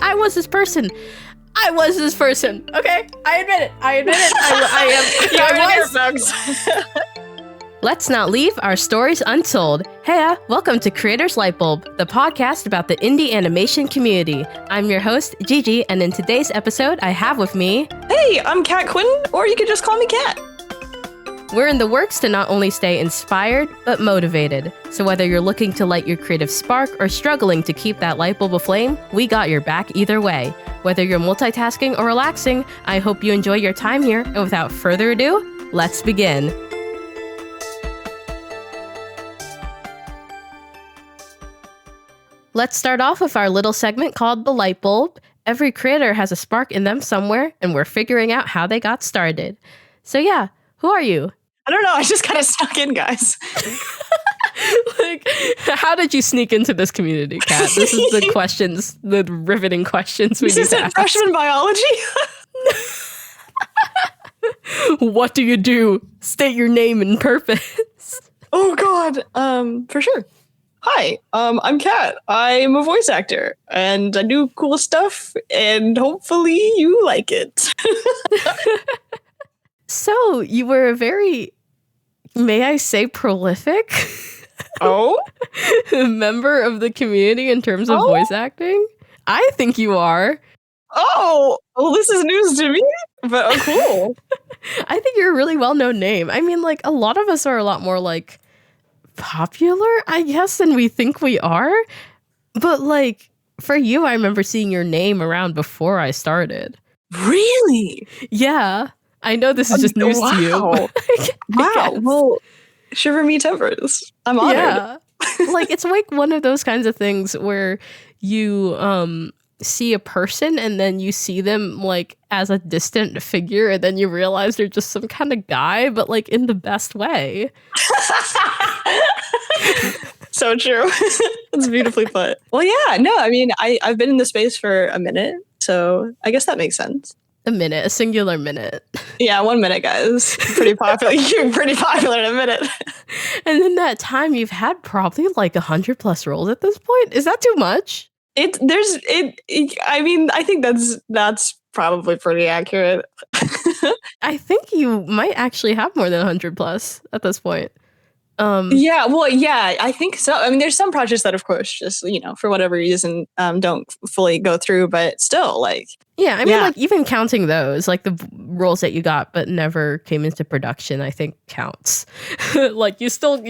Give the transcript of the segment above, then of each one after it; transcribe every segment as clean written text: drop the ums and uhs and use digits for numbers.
I was this person. Okay, I admit it. I am. Let's not leave our stories untold. Hey, welcome to Creators Lightbulb, the podcast about the indie animation community. I'm your host, Gigi, and in today's episode, I have with me... Hey, I'm Quinton, or you could just call me Cat. We're in the works to not only stay inspired, but motivated. So whether you're looking to light your creative spark or struggling to keep that light bulb aflame, we got your back either way. Whether you're multitasking or relaxing, I hope you enjoy your time here. And without further ado, let's begin. Let's start off with our little segment called The Light Bulb. Every creator has a spark in them somewhere, and we're figuring out how they got started. So yeah, who are you? I don't know, I just kind of snuck in, guys. Like, how did you sneak into this community, Kat? This is the questions, the riveting questions we need to ask. Assistant freshman biology? What do you do? State your name and purpose. Oh God, for sure. Hi, I'm Kat. I'm a voice actor, and I do cool stuff, and hopefully you like it. So, you were a very, may I say, prolific member of the community in terms of voice acting? I think you are. Oh, well, this is news to me, but cool. I think you're a really well-known name. I mean, like, a lot of us are a lot more, like, popular, I guess, than we think we are. But, like, for you, I remember seeing your name around before I started. Really? Yeah. I know this is just news to you. Wow. Well, shiver me timbers. I'm honored. Yeah. Like, it's like one of those kinds of things where you see a person and then you see them like as a distant figure and then you realize they're just some kind of guy, but like in the best way. So true. It's beautifully put. Well, yeah, no, I mean, I've been in this space for a minute, so I guess that makes sense. A singular minute. Yeah, 1 minute, guys. Pretty popular. You're pretty popular in a minute. And in that time, you've had probably like 100+ roles at this point. Is that too much? I mean, I think that's probably pretty accurate. I think you might actually have more than 100+ at this point. Yeah, I think so. I mean, there's some projects that, of course, just, for whatever reason, don't fully go through, but still, like... Yeah, I mean, like, even counting those, like, the roles that you got but never came into production, I think counts. Like, you still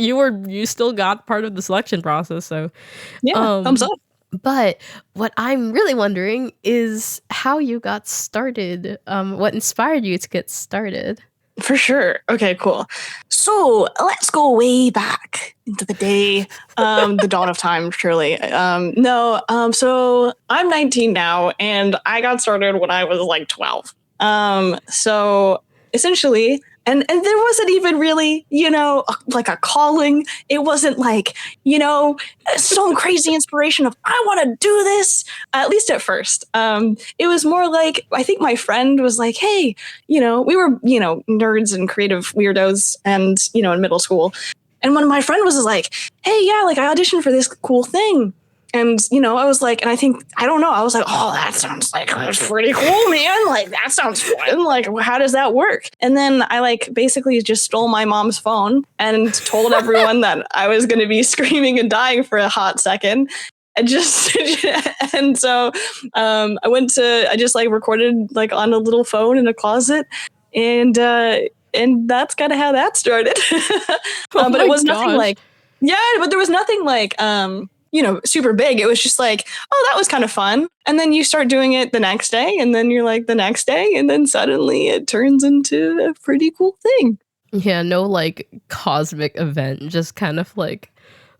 got part of the selection process, so... Yeah, thumbs up. But what I'm really wondering is how you got started. What inspired you to get started? For sure. Okay, cool. So let's go way back into the day, the dawn of time, surely. So I'm 19 now, and I got started when I was like 12. So essentially, and there wasn't even really, like a calling. It wasn't like, some crazy inspiration of, I want to do this, at least at first. It was more like, I think my friend was like, hey, we were, nerds and creative weirdos and, in middle school. And when my friend was like, hey, yeah, like I auditioned for this cool thing. And, I was like, and I was like, oh, that sounds like that's pretty cool, man. Like, that sounds fun. Like, how does that work? And then I like basically just stole my mom's phone and told everyone that I was going to be screaming and dying for a hot second. And so I just like recorded like on a little phone in a closet. And that's kind of how that started. But it was nothing like, but there was nothing like, super big. It was just like, oh, that was kind of fun. And then you start doing it the next day, and then you're like the next day, and then suddenly it turns into a pretty cool thing. Yeah, no like cosmic event, just kind of like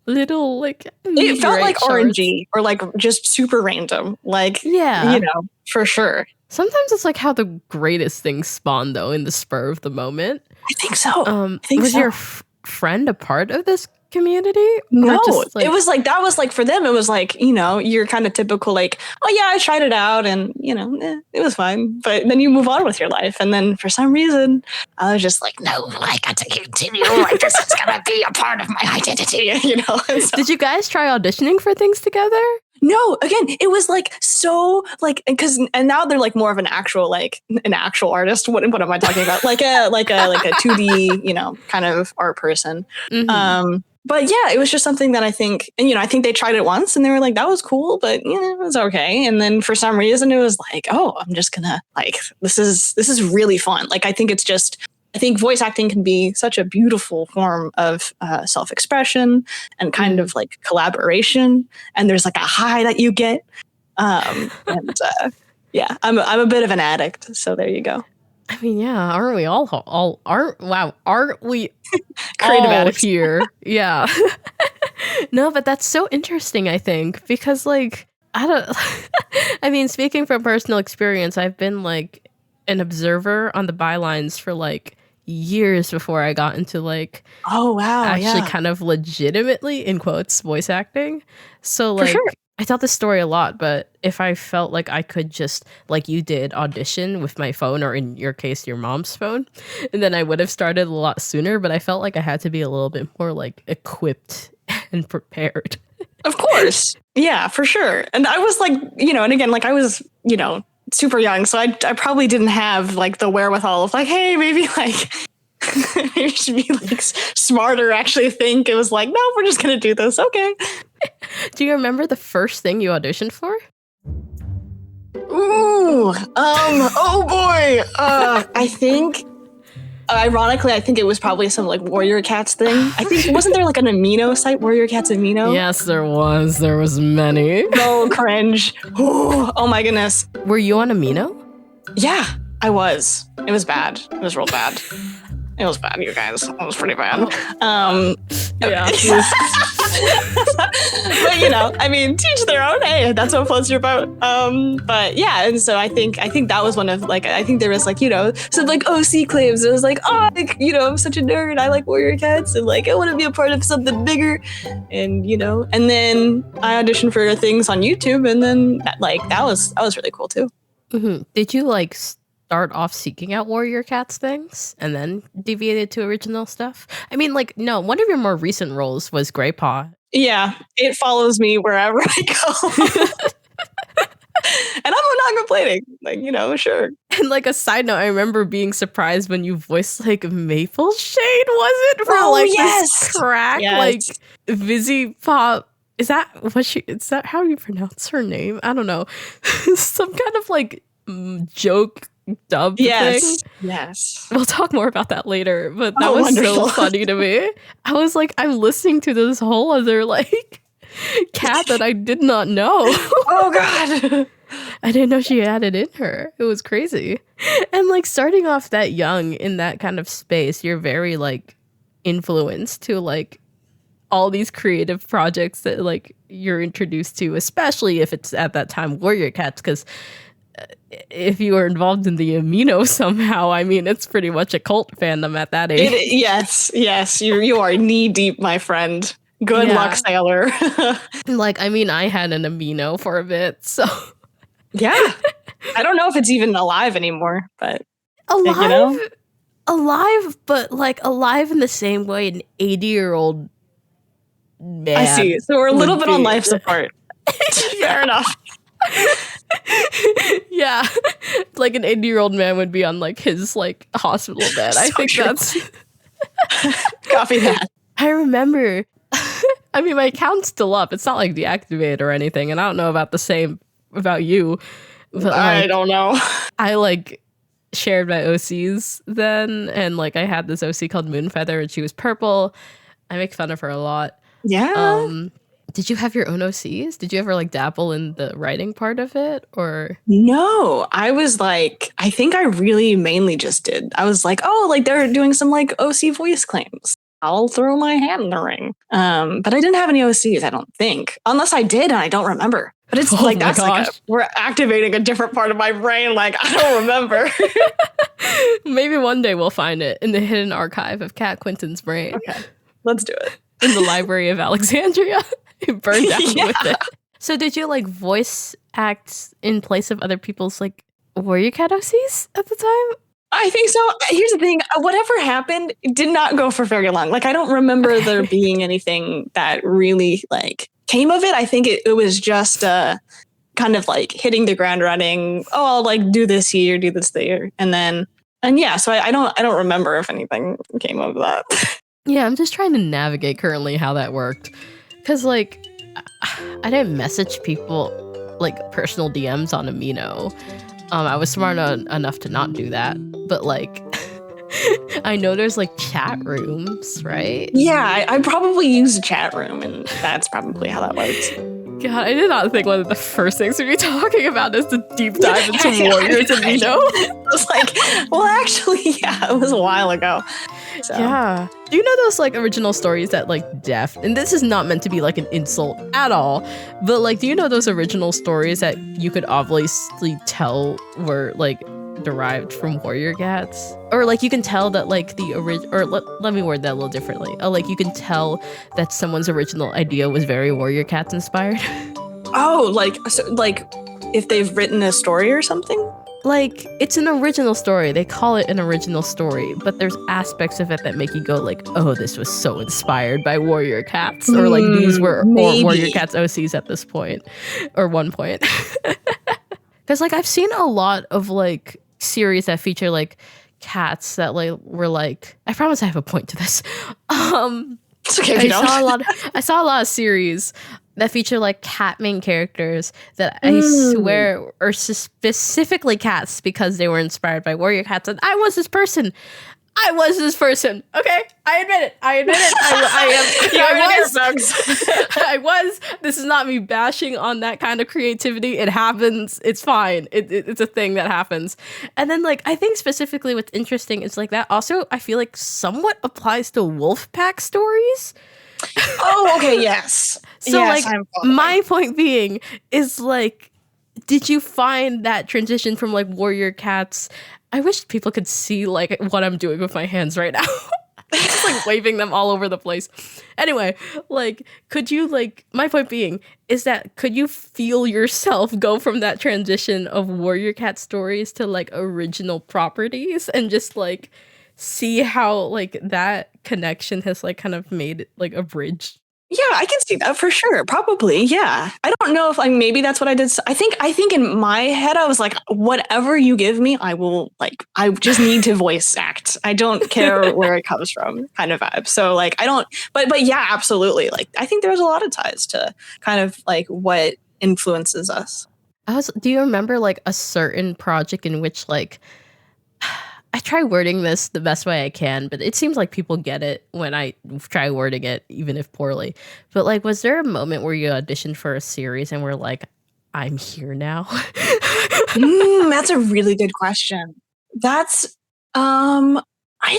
little like it felt like RNG or like just super random. Like, yeah, for sure. Sometimes it's like how the greatest things spawn though in the spur of the moment. I think so. Was your friend a part of this community? No, it was like, that was like, for them, it was like, you're kind of typical, like, oh yeah, I tried it out and, it was fine. But then you move on with your life. And then for some reason, I was just like, no, I got to continue. Like, this is going to be a part of my identity, So. Did you guys try auditioning for things together? No, again, it was like so like because and now they're like more of an actual artist. What am I talking about? Like a 2D, kind of art person. Mhm. But yeah, it was just something that I think, and I think they tried it once and they were like, that was cool, but it was okay. And then for some reason it was like, oh, I'm just gonna like this is really fun. Like I think voice acting can be such a beautiful form of self-expression and kind of like collaboration. And there's like a high that you get. And yeah, I'm a bit of an addict. So there you go. I mean, yeah, aren't we all aren't we Creative all addicts. here? Yeah. No, but that's so interesting, I think, because like I don't I mean, speaking from personal experience, I've been like an observer on the bylines for like years before I got into like Oh wow, actually yeah, kind of legitimately in quotes voice acting. So for sure. like I tell this story a lot, but if I felt like I could just like you did audition with my phone or in your case your mom's phone, and then I would have started a lot sooner, but I felt like I had to be a little bit more like equipped and prepared. Of course. Yeah, for sure. And I was like, and again, like I was, super young. So I probably didn't have like the wherewithal of like, hey, maybe like, maybe you should be like smarter, actually think. It was like, no, we're just going to do this. Okay. Do you remember the first thing you auditioned for? Ooh, oh boy. I think, ironically, I think it was probably some like Warrior Cats thing. I think, wasn't there like an amino site, Warrior Cats amino? Yes, there was. There was many. Oh, cringe. Ooh, oh my goodness. Were you on Amino? Yeah, I was. It was bad. It was real bad. It was bad, you guys. It was pretty bad. Yeah. But I mean, teach their own. Hey, that's what floats your boat. But yeah, and so I think that was one of like I think there was like some like OC claims. It was like, oh, like, I'm such a nerd. I like Warrior Cats and like I want to be a part of something bigger. And and then I auditioned for things on YouTube, and then that was really cool too. Mm-hmm. Did you like start off seeking out Warrior Cats things and then deviated to original stuff? I mean, like, no, one of your more recent roles was Grey Paw. Yeah, it follows me wherever I go. And I'm not complaining. Like, sure. And like a side note, I remember being surprised when you voiced like Maple Shade, was it? For yes. This crack, Yes. like Vizzy Pop. Is that how you pronounce her name? I don't know. Some kind of like joke dub thing. Yes. We'll talk more about that later, but that was wonderful. so funny to me. I was like, I'm listening to this whole other like cat that I did not know. Oh god. I didn't know she had it in her. It was crazy. And like starting off that young in that kind of space, you're very like influenced to like all these creative projects that like you're introduced to, especially if it's at that time Warrior Cats, because if you were involved in the amino somehow, I mean, it's pretty much a cult fandom at that age. Yes, you are knee deep, my friend. Good luck, sailor. Like, I mean, I had an amino for a bit, so yeah. I don't know if it's even alive anymore, but alive, but like alive in the same way an 80-year-old man. I see. So we're a little bit on life support. Fair enough. Yeah, like an 80-year-old man would be on like his like hospital bed. So I think true. that's Copy that. I remember. I mean, my account's still up. It's not like deactivated or anything, and I don't know about the same about you. But I don't know. I like shared my OCs then, and like I had this OC called Moonfeather, and she was purple. I make fun of her a lot. Yeah. Did you have your own OCs? Did you ever like dabble in the writing part of it, or? No, I was like, I think I really mainly just did. I was like, oh, like they're doing some like OC voice claims. I'll throw my hat in the ring. But I didn't have any OCs, I don't think. Unless I did and I don't remember. But it's like, that's like, we're activating a different part of my brain. Like, I don't remember. Maybe one day we'll find it in the hidden archive of Cat Quinton's brain. Okay, let's do it. In the Library of Alexandria. It burned down Yeah. with it. So did you like voice act in place of other people's like Warrior Cat OCs at the time? I think so. Here's the thing. Whatever happened, it did not go for very long. Like, I don't remember there being anything that really like came of it. I think it was just kind of like hitting the ground running. Oh, I'll like do this here, do this there, and yeah. So I don't remember if anything came of that. Yeah, I'm just trying to navigate currently how that worked, because like I didn't message people like personal DMs on Amino. I was smart enough to not do that, but like I know there's like chat rooms, right? Yeah, I probably use a chat room, and that's probably how that works. God, I did not think one of the first things we'd be talking about is the deep dive into Warriors Amino. I was like, well, actually, yeah, it was a while ago. So. Yeah. Do you know those like original stories that like and this is not meant to be like an insult at all, but like, do you know those original stories that you could obviously tell were like derived from warrior cats? Or like you can tell that like the let me word that a little differently. Like you can tell that someone's original idea was very warrior cats inspired. Oh, like if they've written a story or something? Like, it's an original story. They call it an original story, but there's aspects of it that make you go like, oh, this was so inspired by warrior cats, or like these were warrior cats OCs at this point, or one point. Because like I've seen a lot of like series that feature like cats that like were like, I promise I have a point to this. It's okay if you don't. I saw a lot of series that feature like cat main characters that I swear are specifically cats because they were inspired by warrior cats, and I was this person. Okay, I admit it. I am. I was. This is not me bashing on that kind of creativity. It happens. It's fine. It's a thing that happens. And then like I think specifically what's interesting is like that also I feel like somewhat applies to wolf pack stories. Oh, okay, yes. So yes, like my point being is like, did you find that transition from like warrior cats? I wish people could see like what I'm doing with my hands right now. I'm just like waving them all over the place. Anyway, like could you like, my point being is that could you feel yourself go from that transition of warrior cat stories to like original properties and just like see how like that connection has like kind of made like a bridge? Yeah, I can see that for sure. Probably, yeah. I don't know if like maybe that's what I did. I think in my head I was like, whatever you give me, I will like. I just need to voice act. I don't care where it comes from, kind of vibe. So like I don't. But yeah, absolutely. Like I think there's a lot of ties to kind of like what influences us. Do you remember like a certain project in which like I try wording this the best way I can, but it seems like people get it when I try wording it, even if poorly. But like, was there a moment where you auditioned for a series and were like, I'm here now? That's a really good question. That's, I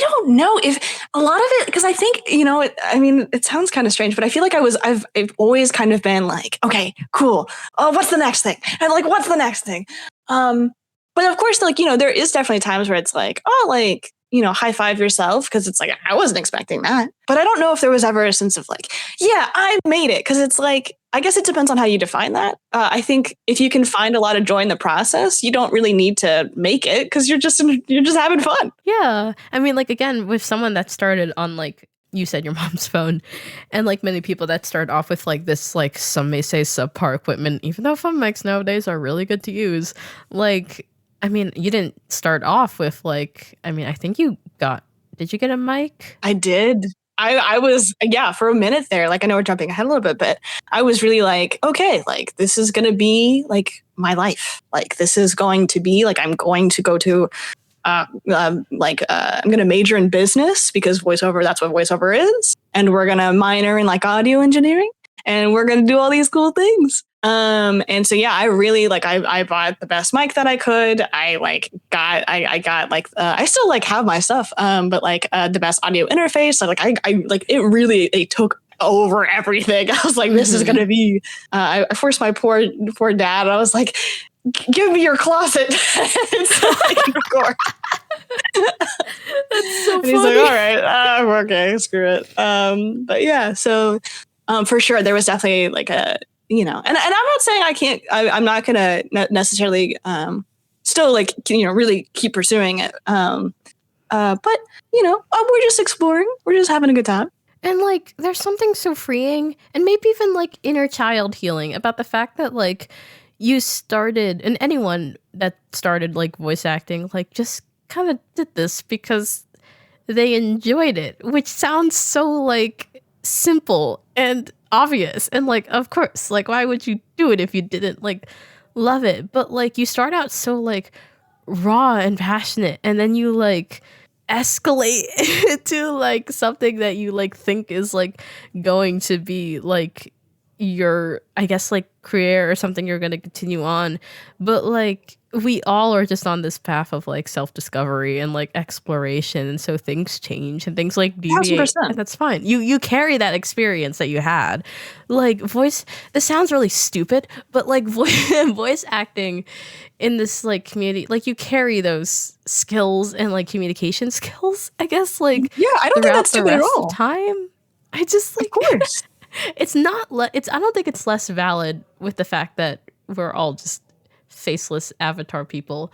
don't know if a lot of it, because I think, it sounds kind of strange, but I feel like I've always kind of been like, okay, cool. Oh, what's the next thing? And like, what's the next thing? But of course, like, there is definitely times where it's like, oh, like, high five yourself. Cause it's like, I wasn't expecting that. But I don't know if there was ever a sense of like, yeah, I made it. Cause it's like, I guess it depends on how you define that. I think if you can find a lot of joy in the process, you don't really need to make it because you're just having fun. Yeah. I mean, like, again, with someone that started on like, you said your mom's phone, and like many people that start off with like this, like some may say subpar equipment, even though phone mics nowadays are really good to use. Like, I mean, you didn't start off with like, I mean, I think did you get a mic? I did. I was, yeah, for a minute there, like, I know we're jumping ahead a little bit, but I was really like, okay, like, this is going to be like my life. Like, this is going to be like, I'm going to go to, I'm going to major in business because voiceover, that's what voiceover is. And we're going to minor in like audio engineering and we're going to do all these cool things. And so, yeah, I really like, I bought the best mic that I could. I got like, I still like have my stuff, but like, the best audio interface. So, like, I like, it took over everything. I was like, this is going to be, I forced my poor dad. I was like, give me your closet so I can record. That's so funny. He's like, all right, okay, screw it. But yeah, so, for sure, there was definitely like a, and I'm not saying I'm not going to necessarily, still like, really keep pursuing it. But, we're just exploring. We're just having a good time. And like there's something so freeing and maybe even like inner child healing about the fact that like you started, and anyone that started like voice acting like just kind of did this because they enjoyed it, which sounds so like simple and obvious. And like, of course, like why would you do it if you didn't like love it? But like you start out so like raw and passionate, and then you like escalate to like something that you like think is like going to be like your, I guess, like career or something you're going to continue on. But like we all are just on this path of like self-discovery and like exploration, and so things change and things like deviate, 1000%. and that's fine. You carry that experience that you had. Like voice, this sounds really stupid, but like voice acting in this like community, like you carry those skills and like communication skills, I guess, like Yeah, I don't think throughout that's the stupid at rest all. of time. I just like Of course. it's not it's I don't think it's less valid with the fact that we're all just faceless avatar people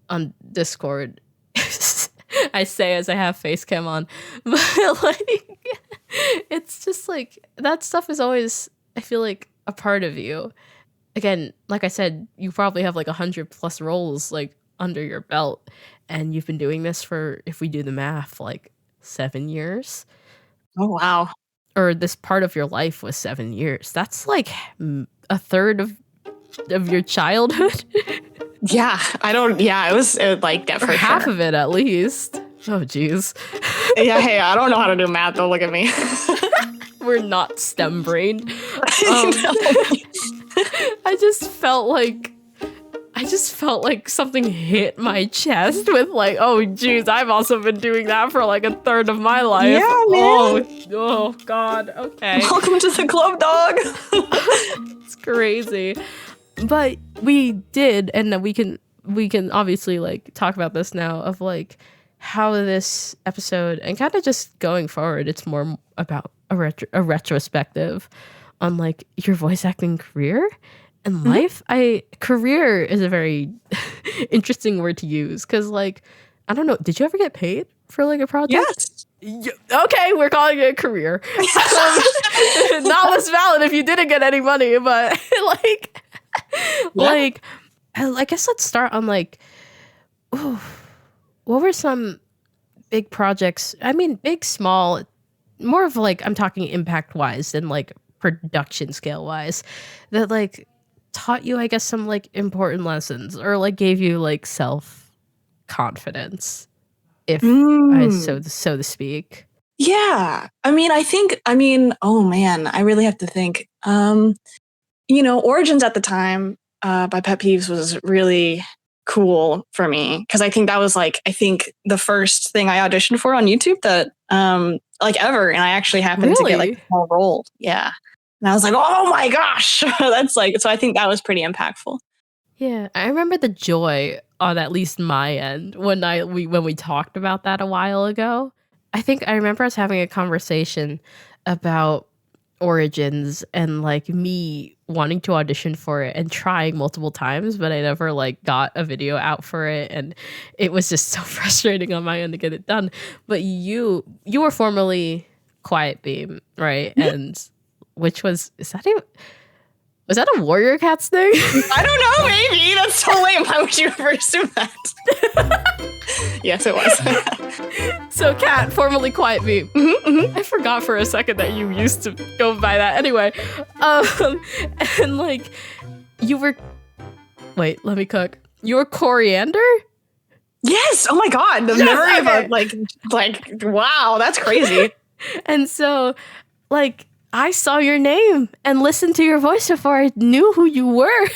on Discord. I say as I have face cam on, but like it's just like that stuff is always, I feel like, a part of you. Again, like I said, you probably have like 100+ roles like under your belt, and you've been doing this for, if we do the math, like 7 years. Oh, wow. Or this part of your life was 7 years. That's like a third of your childhood. Yeah, it was like that Or for half sure. of it at least. Oh jeez. Yeah, hey, I don't know how to do math, though. Look at me. We're not STEM brained. No. I just felt like something hit my chest with like, oh jeez, I've also been doing that for like a third of my life. Yeah, man. Oh god, okay. Welcome to the club, dog. It's crazy. But we did, and then we can obviously like talk about this now, of like how this episode, and kind of just going forward, it's more about a retrospective on like your voice acting career and life. Career is a very interesting word to use, because like, I don't know, did you ever get paid for like a project? Yes. Okay, we're calling it a career. Not less valid if you didn't get any money, but like, like, I guess let's start on like, ooh, what were some big projects? I mean, big, small, more of like, I'm talking impact wise than like production scale wise, that like taught you, I guess, some like important lessons, or like gave you like self confidence, if I so to speak. Yeah. I mean, oh man, I really have to think. Origins at the time, by Pet Peeves was really cool for me, because I think that was like, the first thing I auditioned for on YouTube that like ever, and I actually happened to get like a small role. Yeah. And I was like, oh my gosh. That's like, so I think that was pretty impactful. Yeah, I remember the joy on at least my end when we talked about that a while ago. I think I remember us having a conversation about Origins and like me wanting to audition for it and trying multiple times, but I never like got a video out for it, and it was just so frustrating on my end to get it done. But you were formerly Quiet Beam, right? And which was that a Warrior Cats thing? I don't know, maybe. That's so lame. Why would you ever assume that? Yes, it was. So Cat, formerly Quiet Beam. I forgot for a second that you used to go by that. Anyway, and like you were, wait, let me cook. You were Coriander? Yes. Oh my god, the memory of it, like wow, that's crazy. And so, like, I saw your name and listened to your voice before I knew who you were.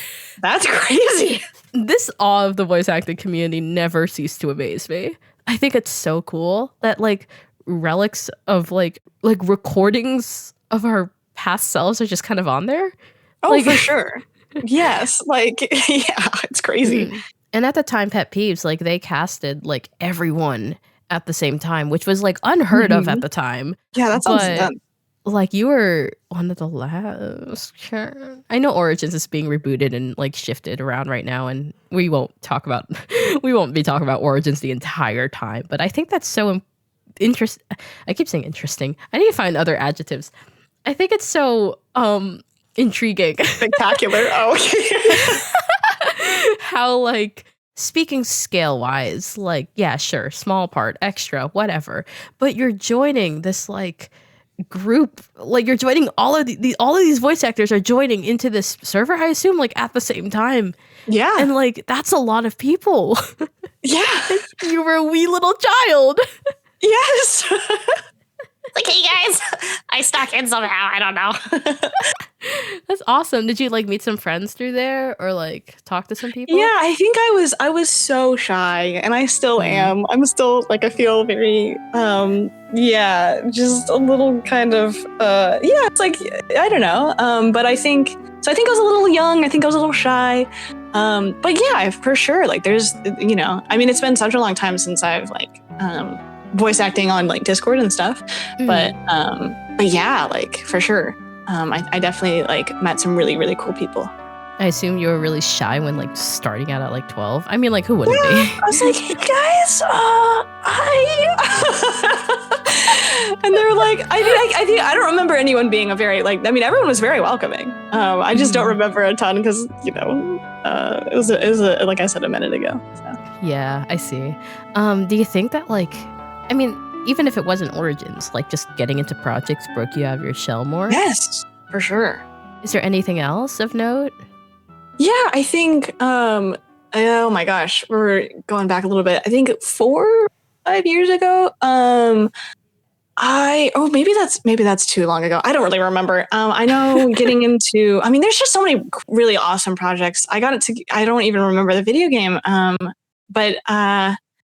That's crazy. This awe of the voice acting community never ceased to amaze me. I think it's so cool that like relics of like recordings of our past selves are just kind of on there. Oh, like, for sure. Yes. Like, yeah, it's crazy. And at the time, Pet Peeves, like they casted like everyone at the same time, which was like unheard of at the time. Yeah, that sounds done. Like you were one of the last. I know Origins is being rebooted and like shifted around right now, and we won't be talking about Origins the entire time. But I think that's so I keep saying interesting. I need to find other adjectives. I think it's so intriguing. Spectacular. Oh, okay. How, like, speaking scale wise, like, yeah, sure, small part, extra, whatever. But you're joining this, like, group, like, you're joining all of these voice actors are joining into this server, I assume, like, at the same time. Yeah. And, like, that's a lot of people. Yeah. You were a wee little child. Yes. Like, hey guys, I stuck in somehow. I don't know. That's awesome. Did you, like, meet some friends through there or, like, talk to some people? Yeah, I think I was so shy, and I still am. I'm still, like, I feel very just a little kind of it's like, I don't know. But I think I was a little young. I think I was a little shy. But yeah, for sure, like, there's, I mean, it's been such a long time since I've, like, voice acting on, like, Discord and stuff. But yeah, like, for sure. I definitely, like, met some really, really cool people. I assume you were really shy when, like, starting out at, like, 12. I mean, like, who wouldn't be? I was like, hey guys, and they were like, I don't remember anyone being a very, like, I mean, everyone was very welcoming. I just don't remember a ton because, it was like I said a minute ago. So. Yeah, I see. Do you think that, like, I mean, even if it wasn't Origins, like, just getting into projects broke you out of your shell more? Yes, for sure. Is there anything else of note? Yeah, I think, oh my gosh, we're going back a little bit. I think 4 or 5 years ago, maybe that's too long ago. I don't really remember. I know getting into, I mean, there's just so many really awesome projects. I don't even remember the video game. But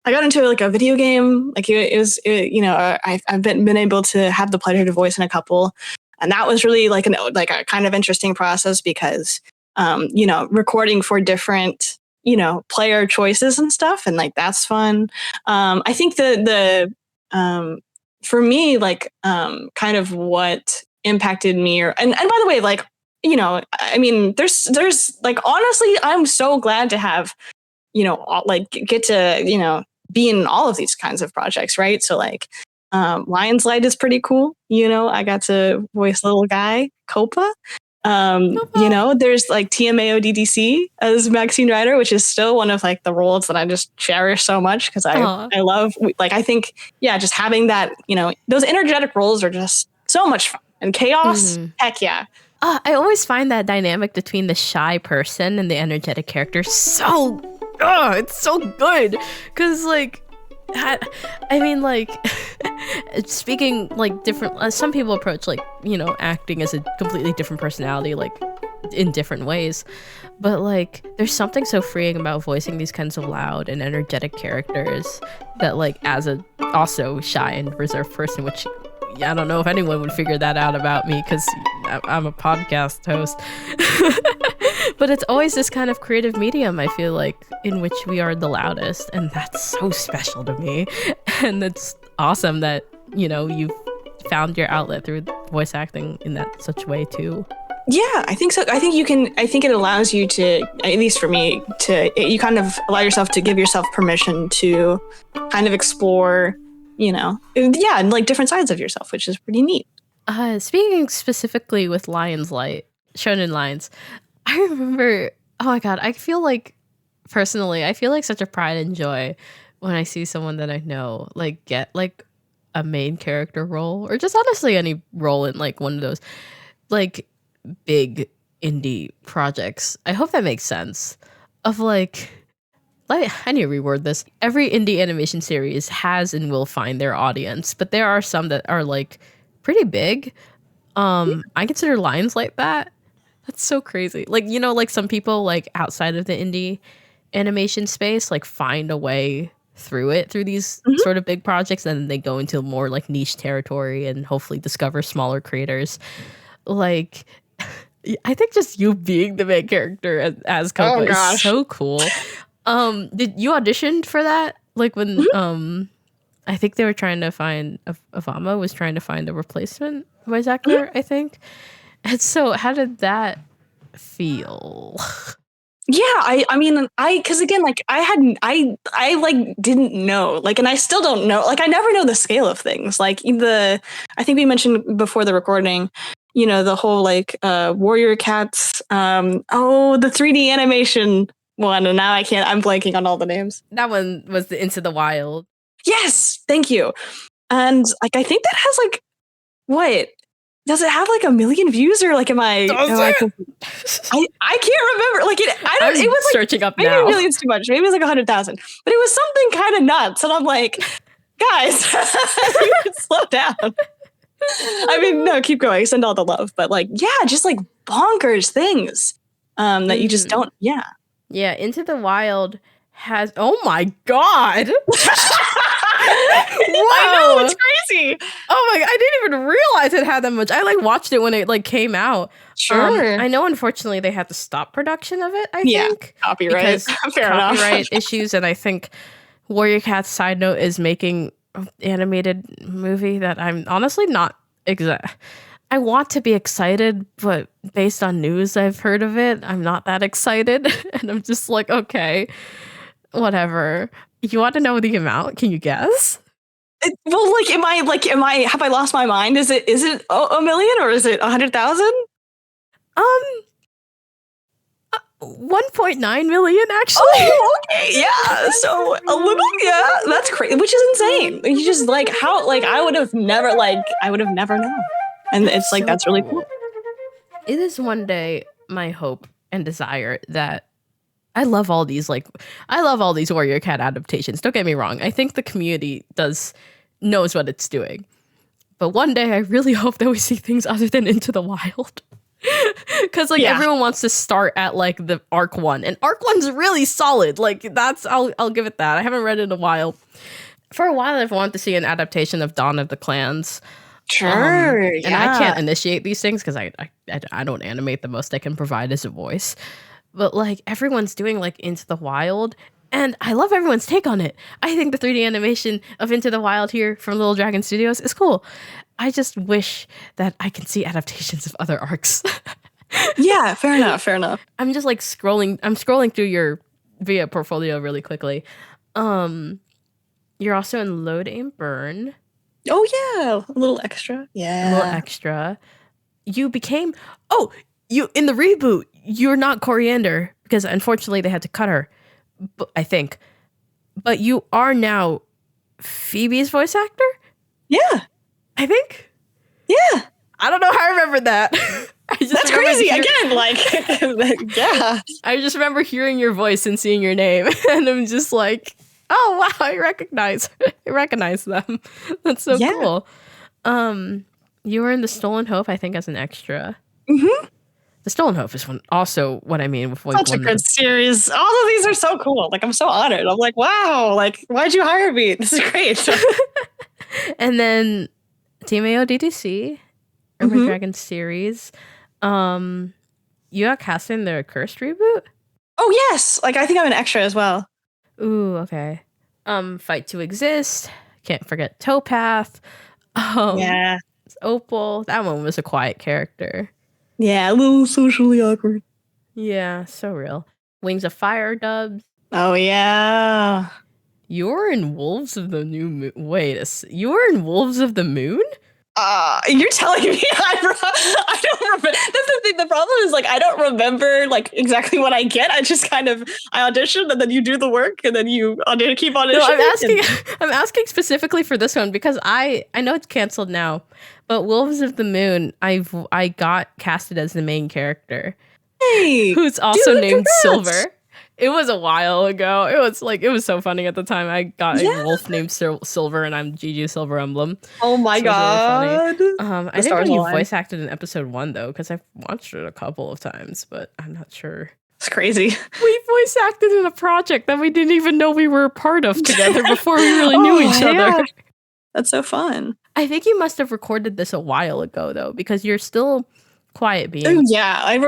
I got into, like, a video game. Like, I've been able to have the pleasure to voice in a couple, and that was really like a kind of interesting process because, recording for different, player choices and stuff, and, like, that's fun. I think the for me, like, kind of what impacted me, and by the way, like, I mean, there's like, honestly, I'm so glad to have, like, get to, be in all of these kinds of projects, right? So, like, Lion's Light is pretty cool. I got to voice little guy Copa. There's, like, TMAODDC as Maxine Ryder, which is still one of, like, the roles that I just cherish so much because I love, like, I think, yeah, just having that, those energetic roles are just so much fun. And chaos, heck yeah. I always find that dynamic between the shy person and the energetic character it's so good. Because, like, I mean, like, speaking, like, different, some people approach, like, acting as a completely different personality, like, in different ways. But, like, there's something so freeing about voicing these kinds of loud and energetic characters that, like, as a also shy and reserved person, which I don't know if anyone would figure that out about me because I'm a podcast host. But it's always this kind of creative medium, I feel like, in which we are the loudest. And that's so special to me. And it's awesome that, you've found your outlet through voice acting in that such way too. Yeah, I think so. I think it allows you to, at least for me, you kind of allow yourself to give yourself permission to kind of explore, and, like, different sides of yourself, which is pretty neat. Speaking specifically with Lion's Light, Shonen Lines, I remember, oh my god, I feel like such a pride and joy when I see someone that I know, like, get, like, a main character role, or just honestly any role in, like, one of those, like, big indie projects. I hope that makes sense. Of, like, I need to reword this. Every indie animation series has and will find their audience, but there are some that are, like, pretty big. I consider Lines like that. That's so crazy. Like, like, some people, like, outside of the indie animation space, like, find a way through these sort of big projects, and then they go into more, like, niche territory and hopefully discover smaller creators. Like, I think just you being the main character as Coco is so cool. Did you audition for that? Like, when I think they were trying to find Avama was trying to find a replacement voice actor, I think. And so how did that feel? Yeah, I mean, because again, like I like didn't know, like, and I still don't know, like, I never know the scale of things. Like I think we mentioned before the recording, the whole like Warrior Cats, the 3D animation one, and now I'm blanking on all the names. That one was the Into the Wild. Yes, thank you. And like, I think that has like, what? Does it have like 1 million views, or like I can't remember. Like it was like searching up maybe now. 1 million's too much. Maybe it was like 100,000, but it was something kind of nuts. And I'm like, guys, you can slow down. I mean, no, keep going. Send all the love, but like, yeah, just like bonkers things that you just don't. Yeah. Yeah, Into the Wild has. Oh my god! I know, it's crazy. Oh my! I didn't even realize it had that much. I like watched it when it like came out. Sure. I know. Unfortunately, they had to stop production of it. I think copyright. Fair enough. Copyright issues, and I think Warrior Cats. Side note is making an animated movie that I'm honestly not I want to be excited, but based on news I've heard of it, I'm not that excited, and I'm just like, okay, whatever. You want to know the amount? Can you guess? Well, have I lost my mind? Is it 1 million or is it 100,000? 1.9 million actually. Oh, okay, yeah. So a little, yeah, that's crazy, which is insane. You just like how, like, I would have never known. And it's like, that's really cool. It is one day my hope and desire that I love all these Warrior Cat adaptations. Don't get me wrong. I think the community knows what it's doing. But one day I really hope that we see things other than Into the Wild. Because everyone wants to start at like the Arc 1. And Arc 1's really solid. Like I'll give it that. I haven't read it in a while. For a while I've wanted to see an adaptation of Dawn of the Clans. Sure. And I can't initiate these things because I don't animate. The most I can provide is a voice. But like everyone's doing like Into the Wild, and I love everyone's take on it. I think the 3D animation of Into the Wild here from Little Dragon Studios is cool. I just wish that I can see adaptations of other arcs. Yeah, fair enough. I'm just like scrolling through your VIA portfolio really quickly. You're also in Load Aim Burn. Oh yeah, a little extra. Yeah. A little extra. You in the reboot, you're not Coriander because unfortunately they had to cut her, I think. But you are now Phoebe's voice actor? Yeah. I think? Yeah. I don't know how I remember that. That's crazy. Again, like, yeah. I just remember hearing your voice and seeing your name, and I'm just like, oh wow, I recognize them. That's so cool. You were in The Stolen Hope, I think, as an extra. Mm-hmm. The Stolen Hope is also what I mean with such a good series. All of these are so cool. Like, I'm so honored. I'm like, wow, like, why'd you hire me? This is great. And then Team AO DTC, Urban Dragon series. You got cast in their Cursed reboot? Oh yes. Like, I think I'm an extra as well. Ooh, okay. Fight to Exist. Can't forget Towpath. Yeah. Opal. That one was a quiet character. Yeah, a little socially awkward. Yeah, so real. Wings of Fire dubs. Oh yeah. You're in Wolves of the New Moon. Wait, you were in Wolves of the Moon? You're telling me I don't remember. That's the thing. The problem is, like, I don't remember like exactly what I get. I audition and then you do the work and then you keep auditioning. No, I'm asking specifically for this one because I know it's canceled now, but Wolves of the Moon, I got casted as the main character. Hey, who's also named congrats. Silver. It was a while ago. It was so funny at the time. I got a wolf named Silver, and I'm Gigi Silver Emblem. Oh my god! Really I didn't know you voice acted in episode 1 though, because I've watched it a couple of times, but I'm not sure. It's crazy. We voice acted in a project that we didn't even know we were a part of together before we really knew each other. That's so fun. I think you must have recorded this a while ago though, because you're still Quiet Being. Oh, yeah, I'm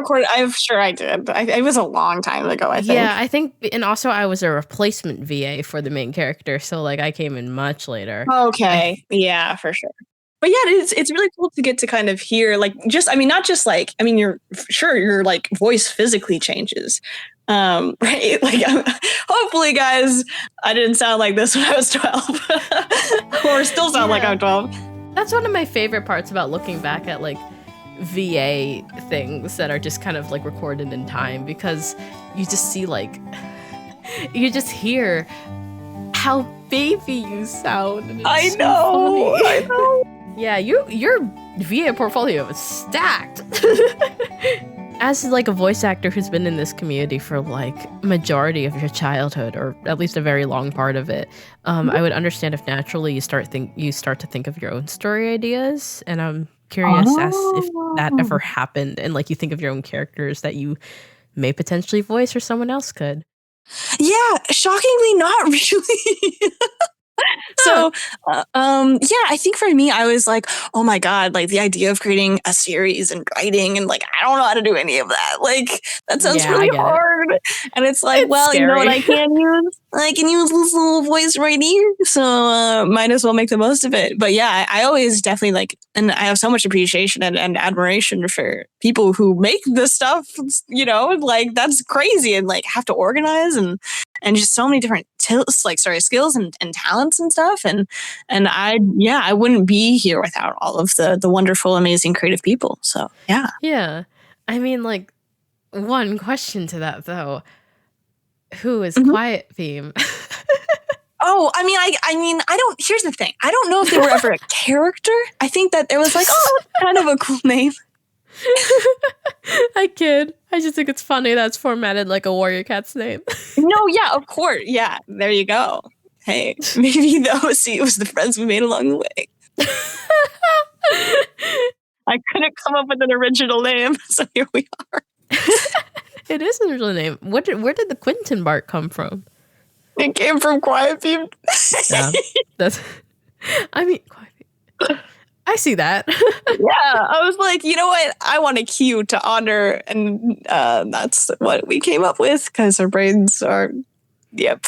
sure I did. It was a long time ago, I think. Yeah, I think, and also I was a replacement VA for the main character, so like I came in much later. Okay, yeah, for sure. But yeah, it's really cool to get to kind of hear, like, just, I mean, not just like, I mean, your like voice physically changes, Right? Like, hopefully, guys, I didn't sound like this when I was 12, or still sound like I'm 12. That's one of my favorite parts about looking back at like VA things that are just kind of like recorded in time, because you just see like you just hear how baby you sound. And it's I so know. funny. I know. Yeah, your VA portfolio is stacked. As like a voice actor who's been in this community for like majority of your childhood, or at least a very long part of it, I would understand if naturally you start to think of your own story ideas, and I'm curious as if that ever happened, and like you think of your own characters that you may potentially voice or someone else could. Yeah, shockingly, not really. So, I think for me, I was like, oh my God, like the idea of creating a series and writing, and like, I don't know how to do any of that. Like, that sounds really hard. And it's like, It's scary. you know what I can use? I can use this little voice right here. So, might as well make the most of it. But yeah, I always definitely like, and I have so much appreciation and admiration for people who make this stuff, you know, like that's crazy, and like have to organize and just so many different skills and talents and stuff. And I wouldn't be here without all of the wonderful, amazing, creative people. So yeah. Yeah. I mean, like, one question to that though. Who is Quiet Theme? Oh, I mean, I don't, here's the thing. I don't know if they were ever a character. I think that there was like, oh, that's kind of a cool name. I kid. I just think it's funny that's formatted like a Warrior Cat's name. No, yeah, of course. Yeah, there you go. Hey, maybe the OC was the friends we made along the way. I couldn't come up with an original name, so here we are. It is an original name. Where did the Quinton Bart come from? It came from Quiet Theme. Yeah, I mean, Quiet Theme. I see that. Yeah, I was like, you know what? I want a cue to honor, and that's what we came up with, because our brains are, yep.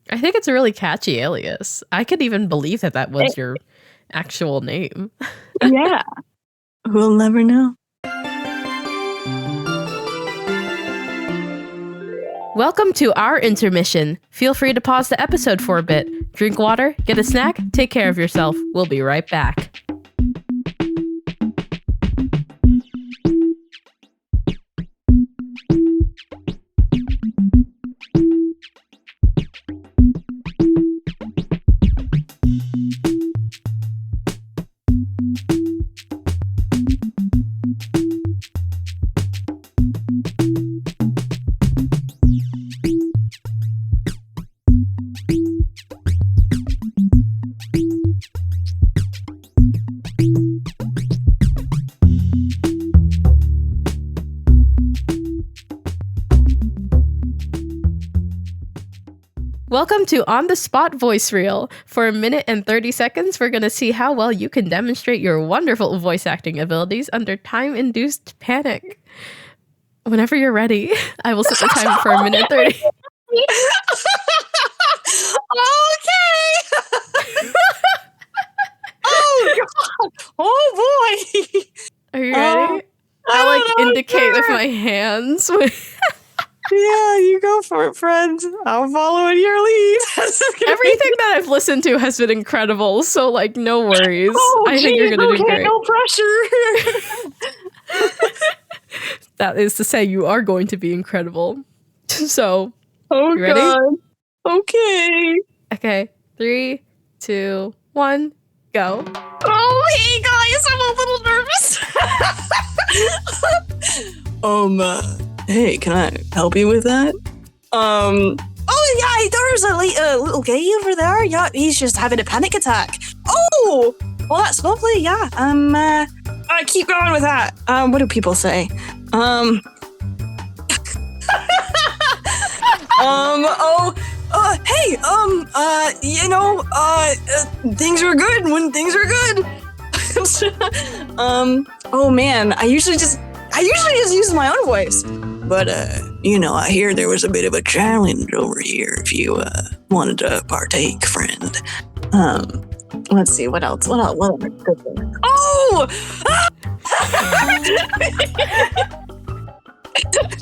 I think it's a really catchy alias. I could even believe that was your actual name. Yeah. We'll never know. Welcome to our intermission. Feel free to pause the episode for a bit. Drink water, get a snack, take care of yourself. We'll be right back. Welcome to On the Spot Voice Reel. For a minute and 30 seconds, we're going to see how well you can demonstrate your wonderful voice acting abilities under time-induced panic. Whenever you're ready, I will set the timer for a minute 30. Okay. Oh God. Oh boy. Are you ready? I indicate with my hands. Yeah, you go for it, friend. I'm following your lead. Everything that I've listened to has been incredible, so no worries. I think you're gonna do great. No pressure. That is to say, you are going to be incredible. So, you ready? God. Okay. Okay, 3, 2, 1, go. Oh, hey guys, I'm a little nervous. Hey, can I help you with that? Oh yeah, there's a little guy over there. Yeah, he's just having a panic attack. Oh, well that's lovely. Yeah. Keep going with that. What do people say? Hey, things are good when things are good. Oh man, I usually just use my own voice. But, I hear there was a bit of a challenge over here if you, wanted to partake, friend. Let's see, what else? What other good thing? Oh!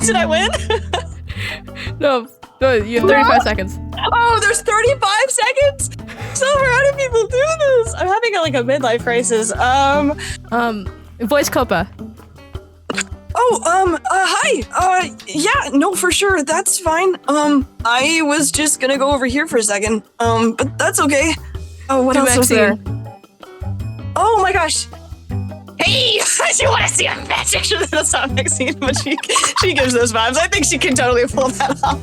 Did I win? No, you have 35 seconds. Oh, there's 35 seconds? So how do people do this? I'm having like a midlife crisis. Voice Copa. Hi. Yeah, no, for sure. That's fine. I was just gonna go over here for a second. But that's okay. Oh, what To else was there? Maxine. Oh my gosh. Hey, do you want to see a magic? That's not Maxine, but she gives those vibes. I think she can totally pull that off.